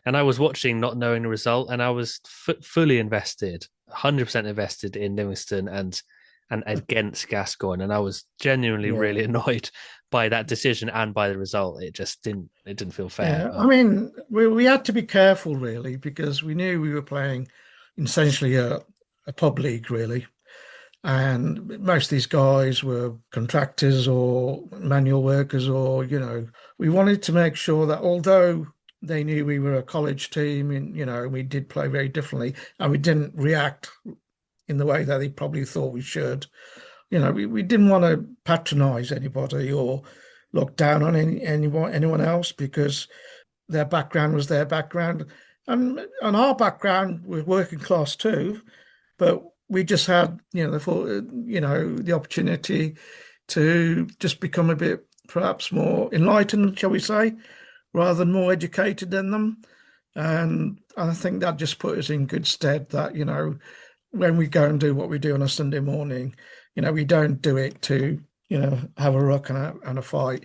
And I was watching, not knowing the result, and I was fully invested, 100% invested in Livingston and against Gascoigne, and I was genuinely really annoyed by that decision and by the result. It just didn't feel fair. Yeah, I mean, we had to be careful, really, because we knew we were playing essentially a pub league, really. And most of these guys were contractors or manual workers, or, you know, we wanted to make sure that although they knew we were a college team, and, you know, we did play very differently, and we didn't react in the way that they probably thought we should. You know, we didn't want to patronise anybody or look down on anyone else, because their background was their background, and our background was working class too, but we just had, you know, the opportunity to just become a bit perhaps more enlightened, shall we say, rather than more educated than them. And I think that just put us in good stead that, you know, when we go and do what we do on a Sunday morning, you know, we don't do it to, you know, have a ruck and a fight,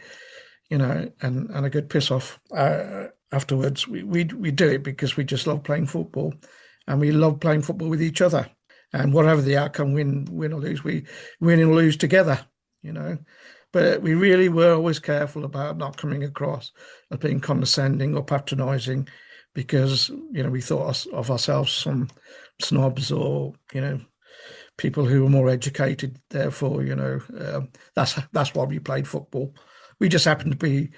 you know, and a good piss off afterwards. We do it because we just love playing football, and we love playing football with each other. And whatever the outcome, win or lose, we win or lose together, you know. But we really were always careful about not coming across as being condescending or patronising, because, you know, we thought of ourselves some snobs or, you know, people who were more educated. Therefore, you know, that's why we played football. We just happened to be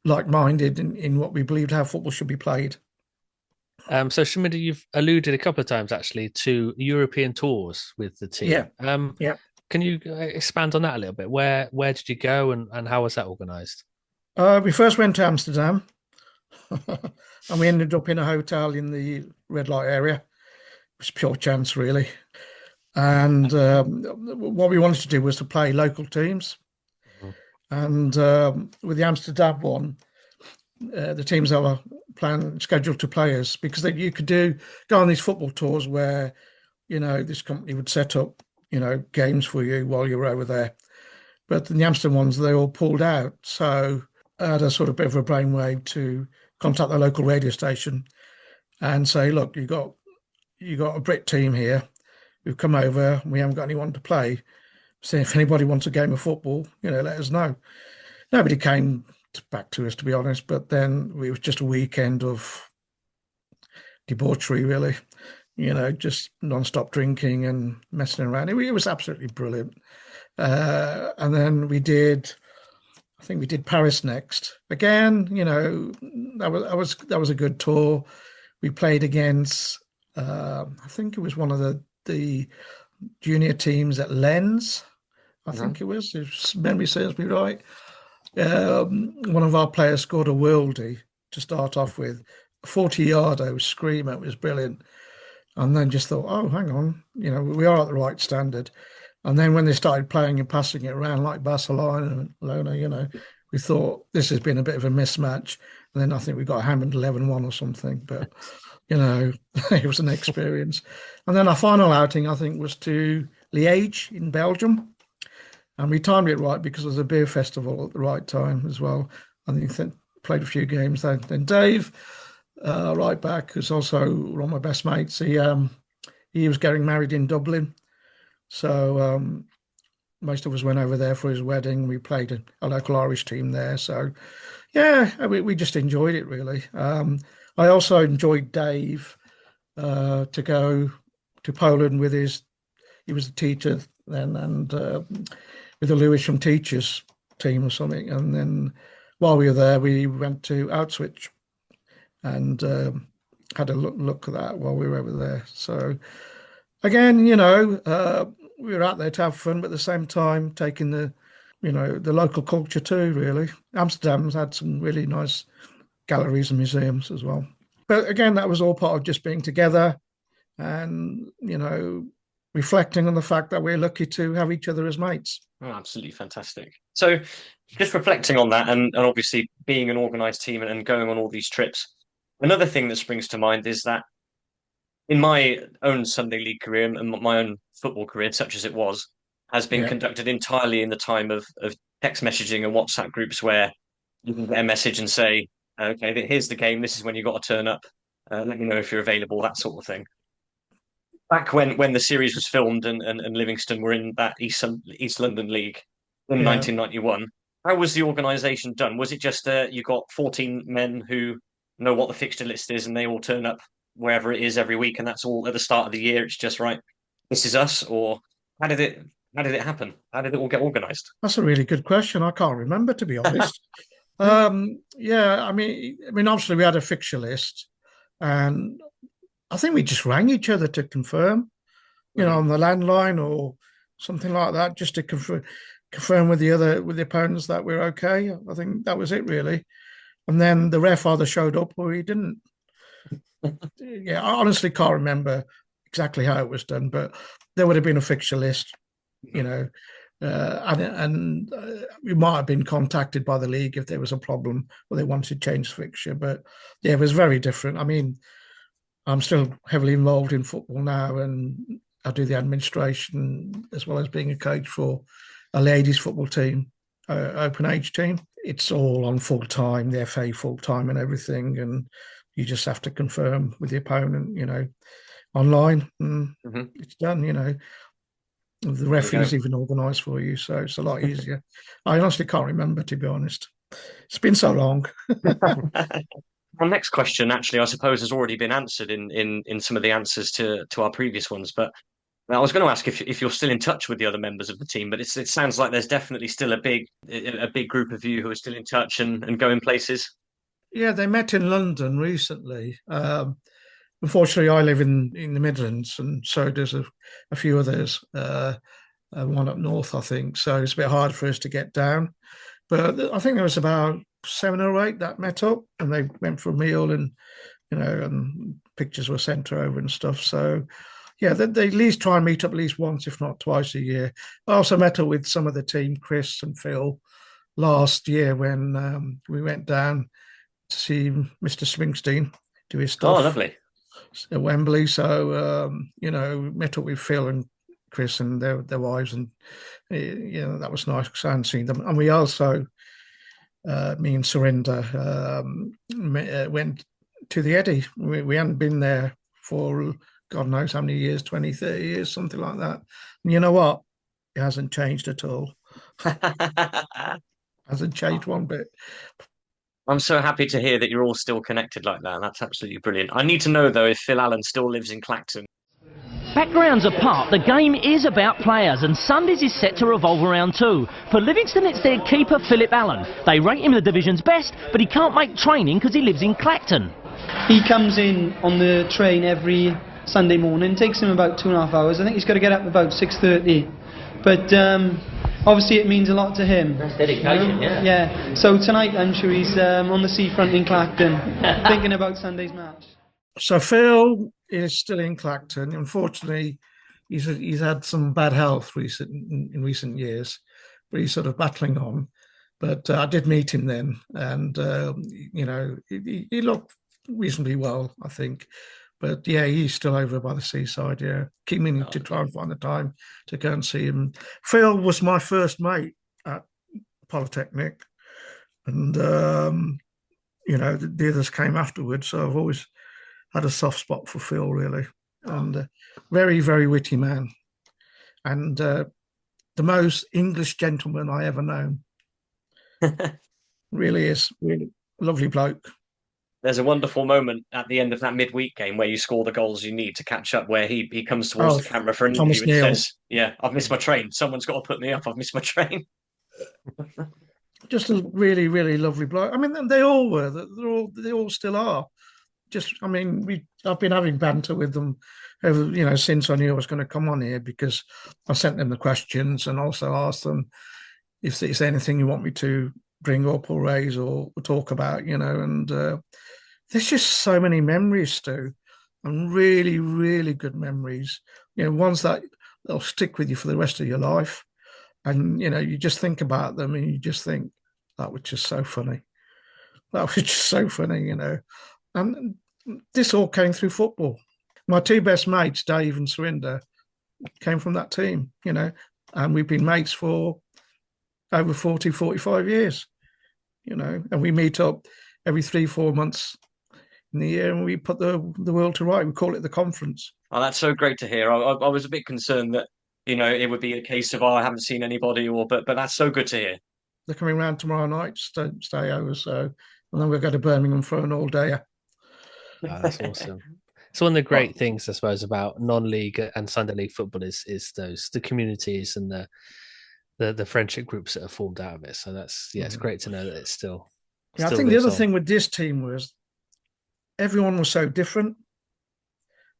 like-minded in what we believed how football should be played. So, Shaminder, you've alluded a couple of times actually to European tours with the team. Yeah. Can you expand on that a little bit? Where did you go, and how was that organised? We first went to Amsterdam, and we ended up in a hotel in the red light area. It was pure chance, really. And what we wanted to do was to play local teams. And with the Amsterdam one, the teams that were scheduled to play us, because you could go on these football tours where, you know, this company would set up, you know, games for you while you were over there. But the Amsterdam ones, they all pulled out. So I had a sort of bit of a brainwave to contact the local radio station and say, look, you got a Brit team here who've come over. We haven't got anyone to play. So if anybody wants a game of football, you know, let us know. Nobody came back to us, to be honest, but then it was just a weekend of debauchery, really, you know, just non-stop drinking and messing around. It was absolutely brilliant. And then I think we did Paris next. Again, you know, that was a good tour. We played against, I think it was one of the junior teams at Lens. I think it was, if memory serves me right. One of our players scored a worldie to start off with, a 40-yarder, screamer. It was brilliant. And then just thought, oh, hang on, you know, we are at the right standard. And then when they started playing and passing it around like Barcelona, you know, we thought this has been a bit of a mismatch. And then I think we got hammered 11-1 or something. But, you know, it was an experience. And then our final outing, I think, was to Liège in Belgium. And we timed it right because there was a beer festival at the right time as well. I think played a few games then. Then Dave, right back, who's also one of my best mates. He was getting married in Dublin, so most of us went over there for his wedding. We played a local Irish team there, so yeah, we just enjoyed it really. I also enjoyed Dave to go to Poland with he was a teacher then, and with the Lewisham Teachers team or something. And then while we were there, we went to Auschwitz and had a look at that while we were over there. So again, we were out there to have fun, but at the same time taking the local culture too, really. Amsterdam's had some really nice galleries and museums as well. But again, that was all part of just being together and, reflecting on the fact that we're lucky to have each other as mates. Oh, absolutely fantastic. So just reflecting on that and obviously being an organised team and going on all these trips, another thing that springs to mind is that in my own Sunday League career and my own football career, such as it was, has been conducted entirely in the time of text messaging and WhatsApp groups where you can get a message and say, okay, here's the game, this is when you got to turn up, let me know if you're available, that sort of thing. Back when the series was filmed and Livingston were in that East London League in 1991, how was the organisation done? Was it just you got 14 men who know what the fixture list is and they all turn up wherever it is every week, and that's all at the start of the year? It's just right, this is us, or how did it happen? How did it all get organised? That's a really good question. I can't remember, to be honest. I mean, obviously we had a fixture list, and I think we just rang each other to confirm, on the landline or something like that, just to confirm with the opponents that we're okay. I think that was it really. And then the ref either showed up or he didn't. I honestly can't remember exactly how it was done, but there would have been a fixture list, and we might have been contacted by the league if there was a problem or they wanted to change the fixture. But yeah, it was very different. I mean, I'm still heavily involved in football now, and I do the administration as well as being a coach for a ladies football team, open age team. It's all on full time, the FA full time and everything, and you just have to confirm with the opponent, online, and it's done. The referee's even organised for you, so it's a lot easier. I honestly can't remember, to be honest. It's been so long. Our next question, actually, I suppose, has already been answered in some of the answers to our previous ones. But I was going to ask if you're still in touch with the other members of the team. But it sounds like there's definitely still a big group of you who are still in touch and going places. Yeah, they met in London recently. Unfortunately, I live in the Midlands, and so does a few others. One up north, I think. So it's a bit hard for us to get down. But I think there was about 7 or 8 that met up, and they went for a meal, and and pictures were sent over and stuff. So yeah, they at least try and meet up at least once, if not twice a year. I also met up with some of the team, Chris and Phil, last year when we went down to see Mr. Springsteen do his stuff. Oh, lovely. At Wembley. So met up with Phil and Chris and their wives, and that was nice because I hadn't seen them. And we also me and Surinder went to the Eddy. We hadn't been there for God knows how many years, 20, 30 years, something like that. And you know what? It hasn't changed at all. Hasn't changed one bit. I'm so happy to hear that you're all still connected like that. That's absolutely brilliant. I need to know, though, if Phil Allen still lives in Clacton. Backgrounds apart, the game is about players, and Sundays is set to revolve around 2. For Livingston, it's their keeper, Philip Allen. They rate him the division's best, but he can't make training because he lives in Clacton. He comes in on the train every Sunday morning. It takes him about 2.5 hours. I think he's got to get up about 6:30. But obviously it means a lot to him. That's dedication, Yeah. So tonight I'm sure he's on the seafront in Clacton thinking about Sunday's match. So Phil is still in Clacton. Unfortunately, he's had some bad health in recent years, but he's sort of battling on. But I did meet him then, and he looked reasonably well, I think. But yeah, he's still over by the seaside. Yeah, keep meaning to try and find the time to go and see him. Phil was my first mate at Polytechnic, and the others came afterwards. So I've always had a soft spot for Phil, really, and very, very witty man, and the most English gentleman I ever known. Really is, really lovely bloke. There's a wonderful moment at the end of that midweek game where you score the goals you need to catch up, where he comes towards the camera for an Thomas interview and Neal. says, "Yeah, I've missed my train. Someone's got to put me up. I've missed my train." Just a really, really lovely bloke. I mean, they all were. They all still are. I've been having banter with them over, since I knew I was going to come on here, because I sent them the questions and also asked them if there's anything you want me to bring up or raise or talk about, and there's just so many memories, Stu, and really, really good memories, ones that they'll stick with you for the rest of your life. And, you just think about them and you just think, that was just so funny. That was just so funny, And this all came through football. My two best mates, Dave and Surinder, came from that team, and we've been mates for over 40, 45 years, and we meet up every 3-4 months in the year and we put the world to right. We call it the conference. Oh, that's so great to hear. I was a bit concerned that, it would be a case of, I haven't seen anybody, but that's so good to hear. They're coming around tomorrow night to stay over, and then we'll go to Birmingham for an all-dayer. Oh, that's awesome. So one of the great things, I suppose, about non-league and Sunday league football is the communities and the friendship groups that are formed out of it. So it's great to know that it's still. Yeah, I think the other thing with this team was everyone was so different,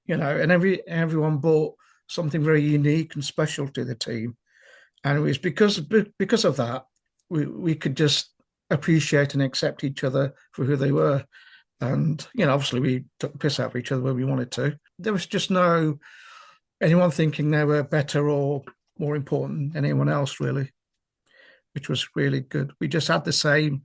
and everyone brought something very unique and special to the team, and it was because of that we could just appreciate and accept each other for who they were. And, obviously we took the piss out of each other when we wanted to. There was just no anyone thinking they were better or more important than anyone else, really, which was really good. We just had the same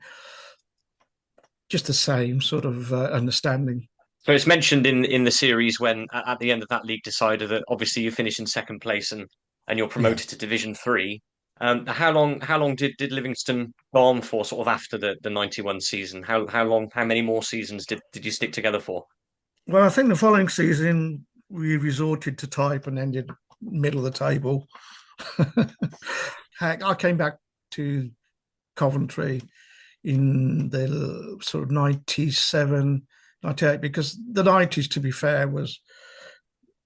sort of understanding. So it's mentioned in the series when, at the end of that league decider, that obviously you finish in second place and you're promoted to Division 3. How long did Livingston go on for, sort of after the 91 season? How many more seasons did you stick together for? Well, I think the following season we resorted to type and ended middle of the table. I came back to Coventry in the sort of 97, 98, because the 90s, to be fair, was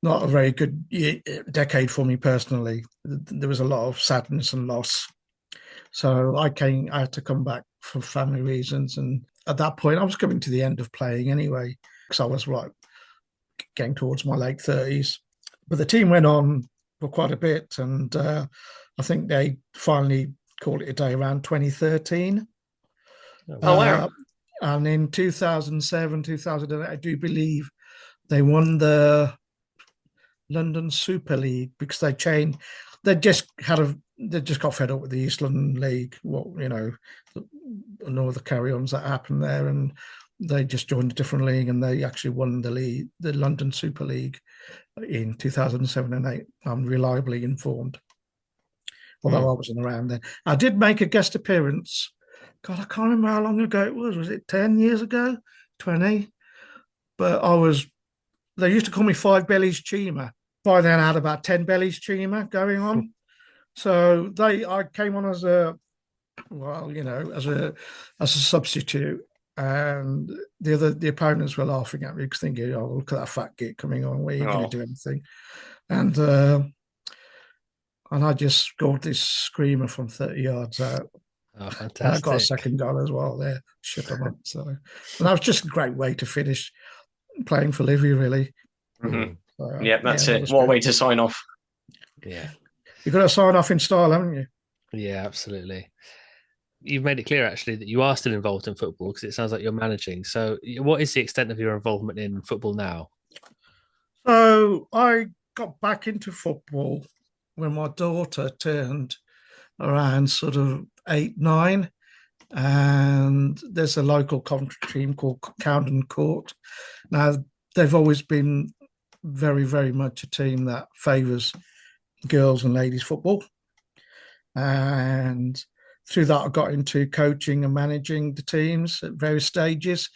not a very good decade for me personally. There was a lot of sadness and loss. So I had to come back for family reasons. And at that point, I was coming to the end of playing anyway, because I was getting towards my late 30s. But the team went on for quite a bit. And I think they finally called it a day around 2013. Oh, wow. And in 2007, 2008, I do believe they won the London Super League, because they just got fed up with the East London League, and all the carry-ons that happened there, and they just joined a different league, and they actually won the London Super League in 2007 and 8. I'm reliably informed, although I wasn't around then. I did make a guest appearance. God, I can't remember how long ago it was. Was it 10 years ago? 20? But they used to call me Five Bellies Cheema. By then I had about 10 Bellies Cheema going on. So I came on as a substitute, and the opponents were laughing at me because thinking, oh, look at that fat git coming on, where are you going to do anything? And I just scored this screamer from 30 yards out. Oh, fantastic. And I got a second goal as well there. Shut them up. So, and that was just a great way to finish playing for Liveries, really. Mm-hmm. So, that's it. What a way to sign off. Yeah. You've got to sign off in style, haven't you? Yeah, absolutely. You've made it clear, actually, that you are still involved in football, because it sounds like you're managing. So what is the extent of your involvement in football now? So I got back into football when my daughter turned around sort of 8, 9, and there's a local Coventry team called Cowden Court. Now, they've always been very, very much a team that favours girls and ladies football, and through that, I got into coaching and managing the teams at various stages.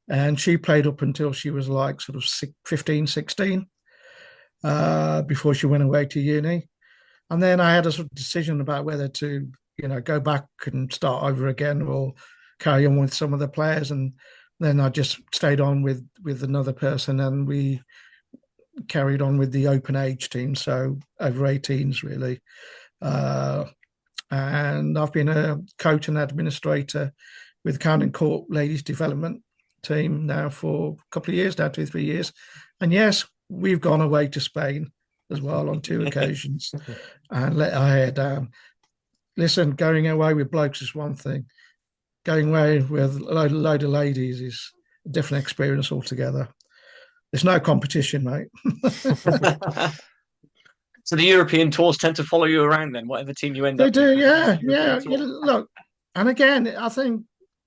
And she played up until she was like sort of 15, 16, before she went away to uni. And then I had a sort of decision about whether to, go back and start over again or carry on with some of the players. And then I just stayed on with another person, and we carried on with the open age team, so over 18s really. And I've been a coach and administrator with Camden Court Ladies Development team now for a couple of years now, 2-3 years. And yes, we've gone away to Spain as well on 2 occasions and let our hair down. Listen, going away with blokes is one thing. Going away with a load of ladies is a different experience altogether. There's no competition, mate. So the European tours tend to follow you around then, whatever team you end up with. They do, yeah. Look, and again, I think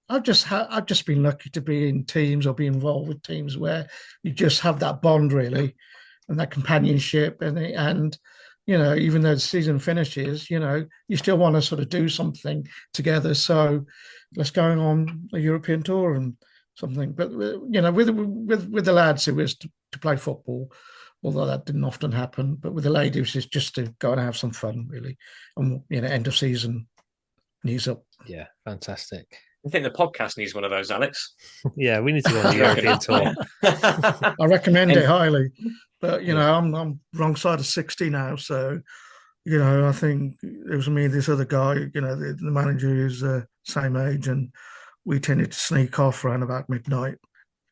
I've just been lucky to be in teams or be involved with teams where you just have that bond really, and that companionship, and even though the season finishes, you still want to sort of do something together. So let's go on a European tour and something. But with the lads, it was to play football, although that didn't often happen. But with the ladies, it's just to go and have some fun really, and end of season, knees up. Yeah, fantastic. I think the podcast needs one of those, Alex. Yeah, we need to go on the European tour. I recommend it highly, but I'm wrong side of 60 now, so I think it was me and this other guy, the manager who's the same age, and we tended to sneak off around about midnight,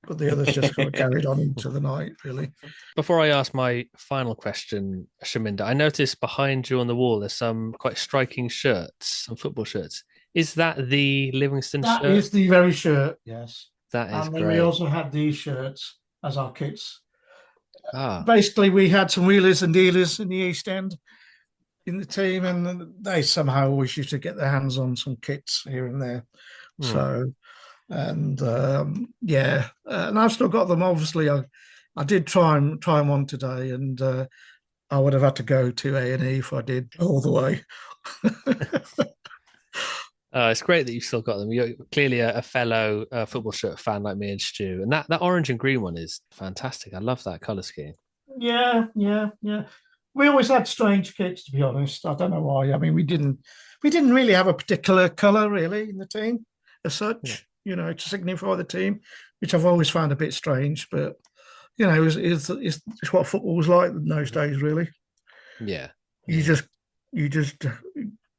but the others just kind of carried on into the night, really. Before I ask my final question, Shaminder, I noticed behind you on the wall there's some quite striking shirts, some football shirts. Is that the Livingstone shirt? That is the very shirt, yes. That is great. And we also had these shirts as our kits. Ah. Basically, we had some wheelers and dealers in the East End in the team, and they somehow always used to get their hands on some kits here and there. So, and and I've still got them. Obviously, I did try them on today, and I would have had to go to A&E if I did all the way. It's great that you've still got them. You're clearly a fellow football shirt fan like me and Stu, and that orange and green one is fantastic. I love that colour scheme. Yeah. We always had strange kits, to be honest. I don't know why. I mean, we didn't really have a particular colour really in the team as such. To signify the team, which I've always found a bit strange. But it's what football was like in those days, really. Yeah. You just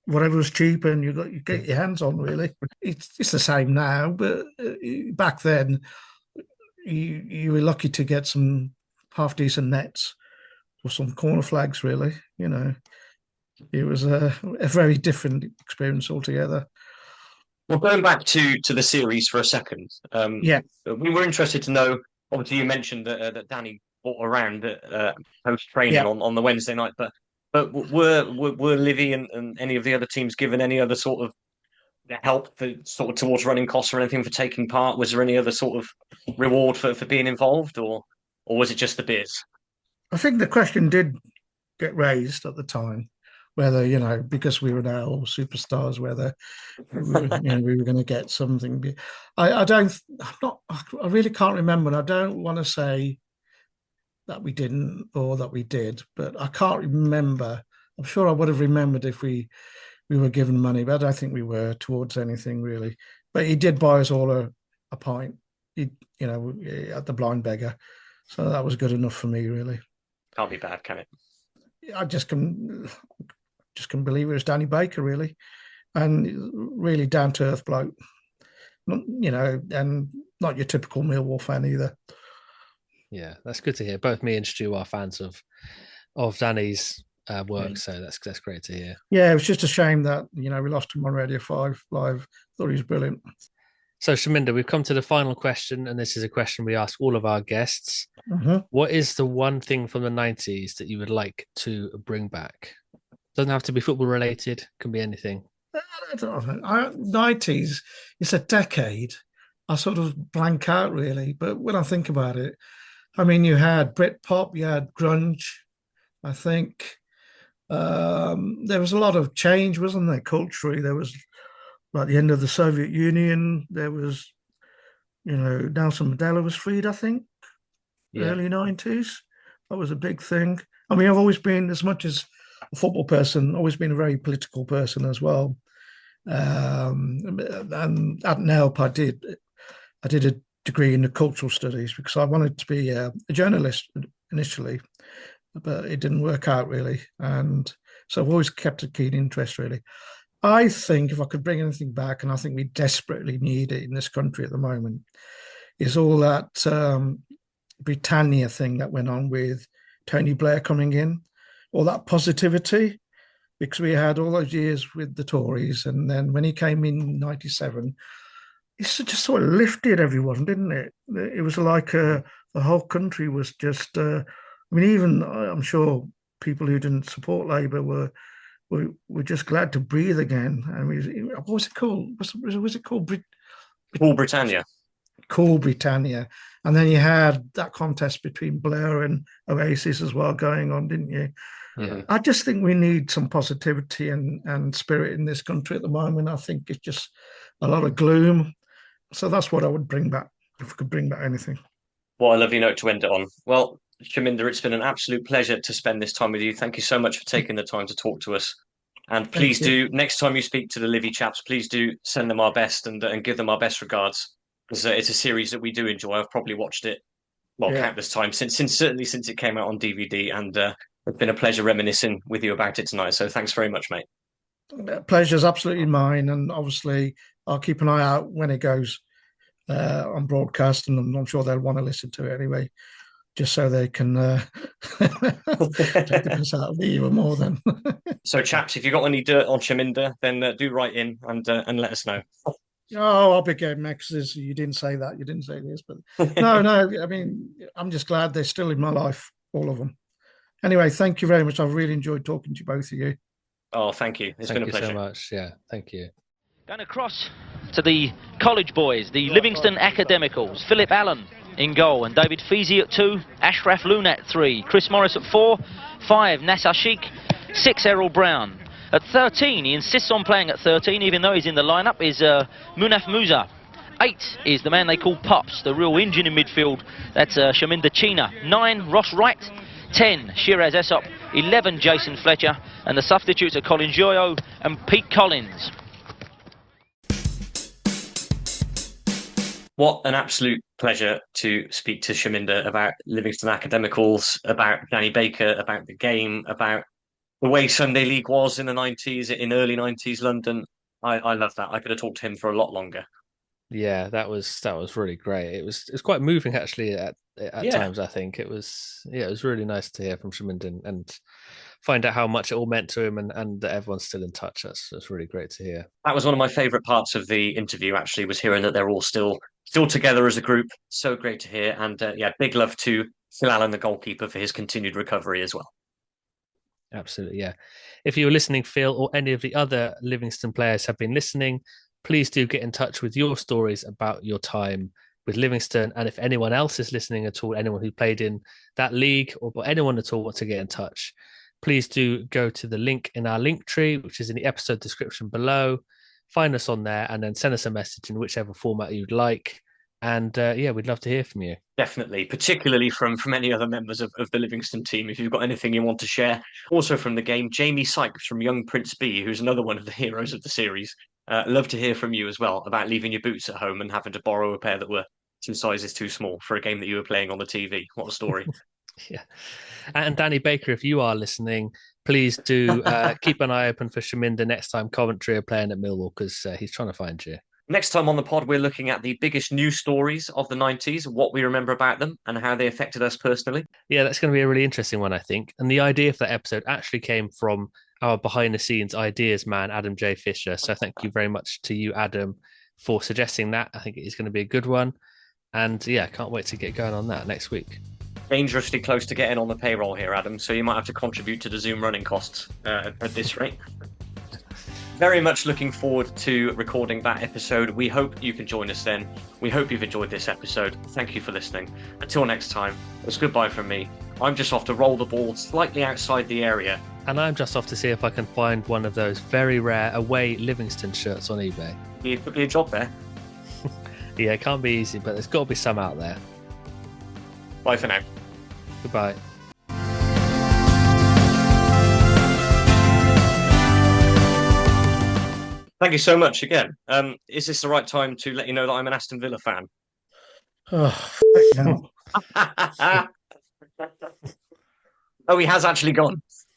whatever was cheap and you get your hands on, really. It's the same now, but back then you were lucky to get some half decent nets or some corner flags, really. It was a very different experience altogether. Well, going back to the series for a second, we were interested to know. Obviously, you mentioned that Danny brought around post training on the Wednesday night, but were Livy and any of the other teams given any other sort of help towards running costs or anything for taking part? Was there any other sort of reward for being involved, or was it just the beers? I think the question did get raised at the time, whether because we were now all superstars, whether we were going to get something. I really can't remember, and I don't want to say that we didn't or that we did, but I can't remember. I'm sure I would have remembered if we were given money, but I don't think we were towards anything really. But he did buy us all a pint, at the Blind Beggar, so that was good enough for me, really. Can't be bad, can it? I just can believe it was Danny Baker, really, and really down to earth bloke. And not your typical Millwall fan either. Yeah, that's good to hear. Both me and Stu are fans of Danny's work, so that's great to hear. Yeah, it was just a shame that we lost him on Radio 5 live. Thought he was brilliant. So, Shaminder, we've come to the final question, and this is a question we ask all of our guests. Mm-hmm. What is the one thing from the 90s that you would like to bring back? Doesn't have to be football related, can be anything. 90s, it's a decade. I sort of blank out, really, but when I think about it, I mean, you had Britpop, you had grunge, I think. There was a lot of change, wasn't there, culturally? There was like the end of the Soviet Union. There was, Nelson Mandela was freed, I think, early 90s. That was a big thing. I mean, I've always been, as much as a football person, always been a very political person as well. And at NELP, I did a degree in the cultural studies because I wanted to be a journalist initially, but it didn't work out really. And so I've always kept a keen interest, really. I think if I could bring anything back, and I think we desperately need it in this country at the moment, is all that Britannia thing that went on with Tony Blair coming in, all that positivity, because we had all those years with the Tories, and then when he came in 97, it just sort of lifted everyone, didn't it? It was like the whole country was just, even I'm sure people who didn't support Labour were just glad to breathe again. I mean, what was it called? Was it called? Cool Britannia. Cool Britannia. And then you had that contest between Blair and Oasis as well going on, didn't you? Yeah. I just think we need some positivity and spirit in this country at the moment. I think it's just a lot of gloom. So that's what I would bring back, if I could bring back anything. What a lovely note to end it on. Well, Shaminder, it's been an absolute pleasure to spend this time with you. Thank you so much for taking the time to talk to us. And please do, next time you speak to the Livy chaps, please do send them our best and give them our best regards. It's a series that we do enjoy. I've probably watched it, countless times, certainly since it came out on DVD. And it's been a pleasure reminiscing with you about it tonight. So thanks very much, mate. Pleasure's absolutely mine. And obviously, I'll keep an eye out when it goes on broadcast. And I'm sure they'll want to listen to it anyway, just so they can take the piss out of me even more then. So, chaps, if you've got any dirt on Shaminder, then do write in and let us know. Oh, I'll be getting because you didn't say that. You didn't say this. But no. I mean, I'm just glad they're still in my life, all of them. Anyway, thank you very much. I've really enjoyed talking to both of you. Oh, thank you. It's been a pleasure. Thank you so much. Yeah, thank you. Going across to the college boys, the Livingstone Academicals. Philip Allen in goal and David Feasy at 2, Ashraf Lunat 3, Chris Morris at 4, 5, Nasser Sheikh, 6, Errol Brown. At 13, he insists on playing at 13, even though he's in the lineup, is Munaf Musa. 8 is the man they call Pops, the real engine in midfield. That's Shaminder Cheema. 9, Ross Wright. 10, Shiraz Essop. 11, Jason Fletcher. And the substitutes are Colin Joyo and Pete Collins. What an absolute pleasure to speak to Shaminder about Livingstone Academicals, about Danny Baker, about the game, about the way Sunday League was in the 90s, in early 90s London. I love that. I could have talked to him for a lot longer. Yeah, that was really great. It was quite moving actually at times. I think it was really nice to hear from Shaminder and find out how much it all meant to him and that everyone's still in touch. That's really great to hear. That was one of my favourite parts of the interview. Actually, was hearing that they're all still together as a group. So great to hear. And big love to Phil Allen, the goalkeeper, for his continued recovery as well. Absolutely, yeah. If you were listening, Phil, or any of the other Livingstone players have been listening, please do get in touch with your stories about your time with Livingstone. And if anyone else is listening at all, anyone who played in that league or anyone at all wants to get in touch, please do go to the link in our link tree, which is in the episode description below. Find us on there and then send us a message in whichever format you'd like. And we'd love to hear from you. Definitely, particularly from any other members of the Livingstone team, if you've got anything you want to share. Also from the game, Jamie Sykes from Young Prince B, who's another one of the heroes of the series. Love to hear from you as well about leaving your boots at home and having to borrow a pair that were 2 sizes too small for a game that you were playing on the TV. What a story. Yeah. And Danny Baker, if you are listening, please do keep an eye open for Shaminder next time Coventry are playing at Millwall, because he's trying to find you. Next time on the pod, we're looking at the biggest news stories of the 90s, what we remember about them and how they affected us personally. Yeah, that's going to be a really interesting one, I think. And the idea for that episode actually came from our behind-the-scenes ideas man, Adam J. Fisher. So thank you very much to you, Adam, for suggesting that. I think it is going to be a good one. And yeah, can't wait to get going on that next week. Dangerously close to getting on the payroll here, Adam, so you might have to contribute to the Zoom running costs at this rate. Very much looking forward to recording that episode. We hope you can join us then. We hope you've enjoyed this episode. Thank you for listening. Until next time, it's goodbye from me. I'm just off to roll the ball slightly outside the area. And I'm just off to see if I can find one of those very rare away Livingstone shirts on eBay. It could be a job there. Yeah, it can't be easy, but there's got to be some out there. Bye for now. Goodbye. Thank you so much again. Is this the right time to let you know that I'm an Aston Villa fan? Oh, no. Oh, he has actually gone.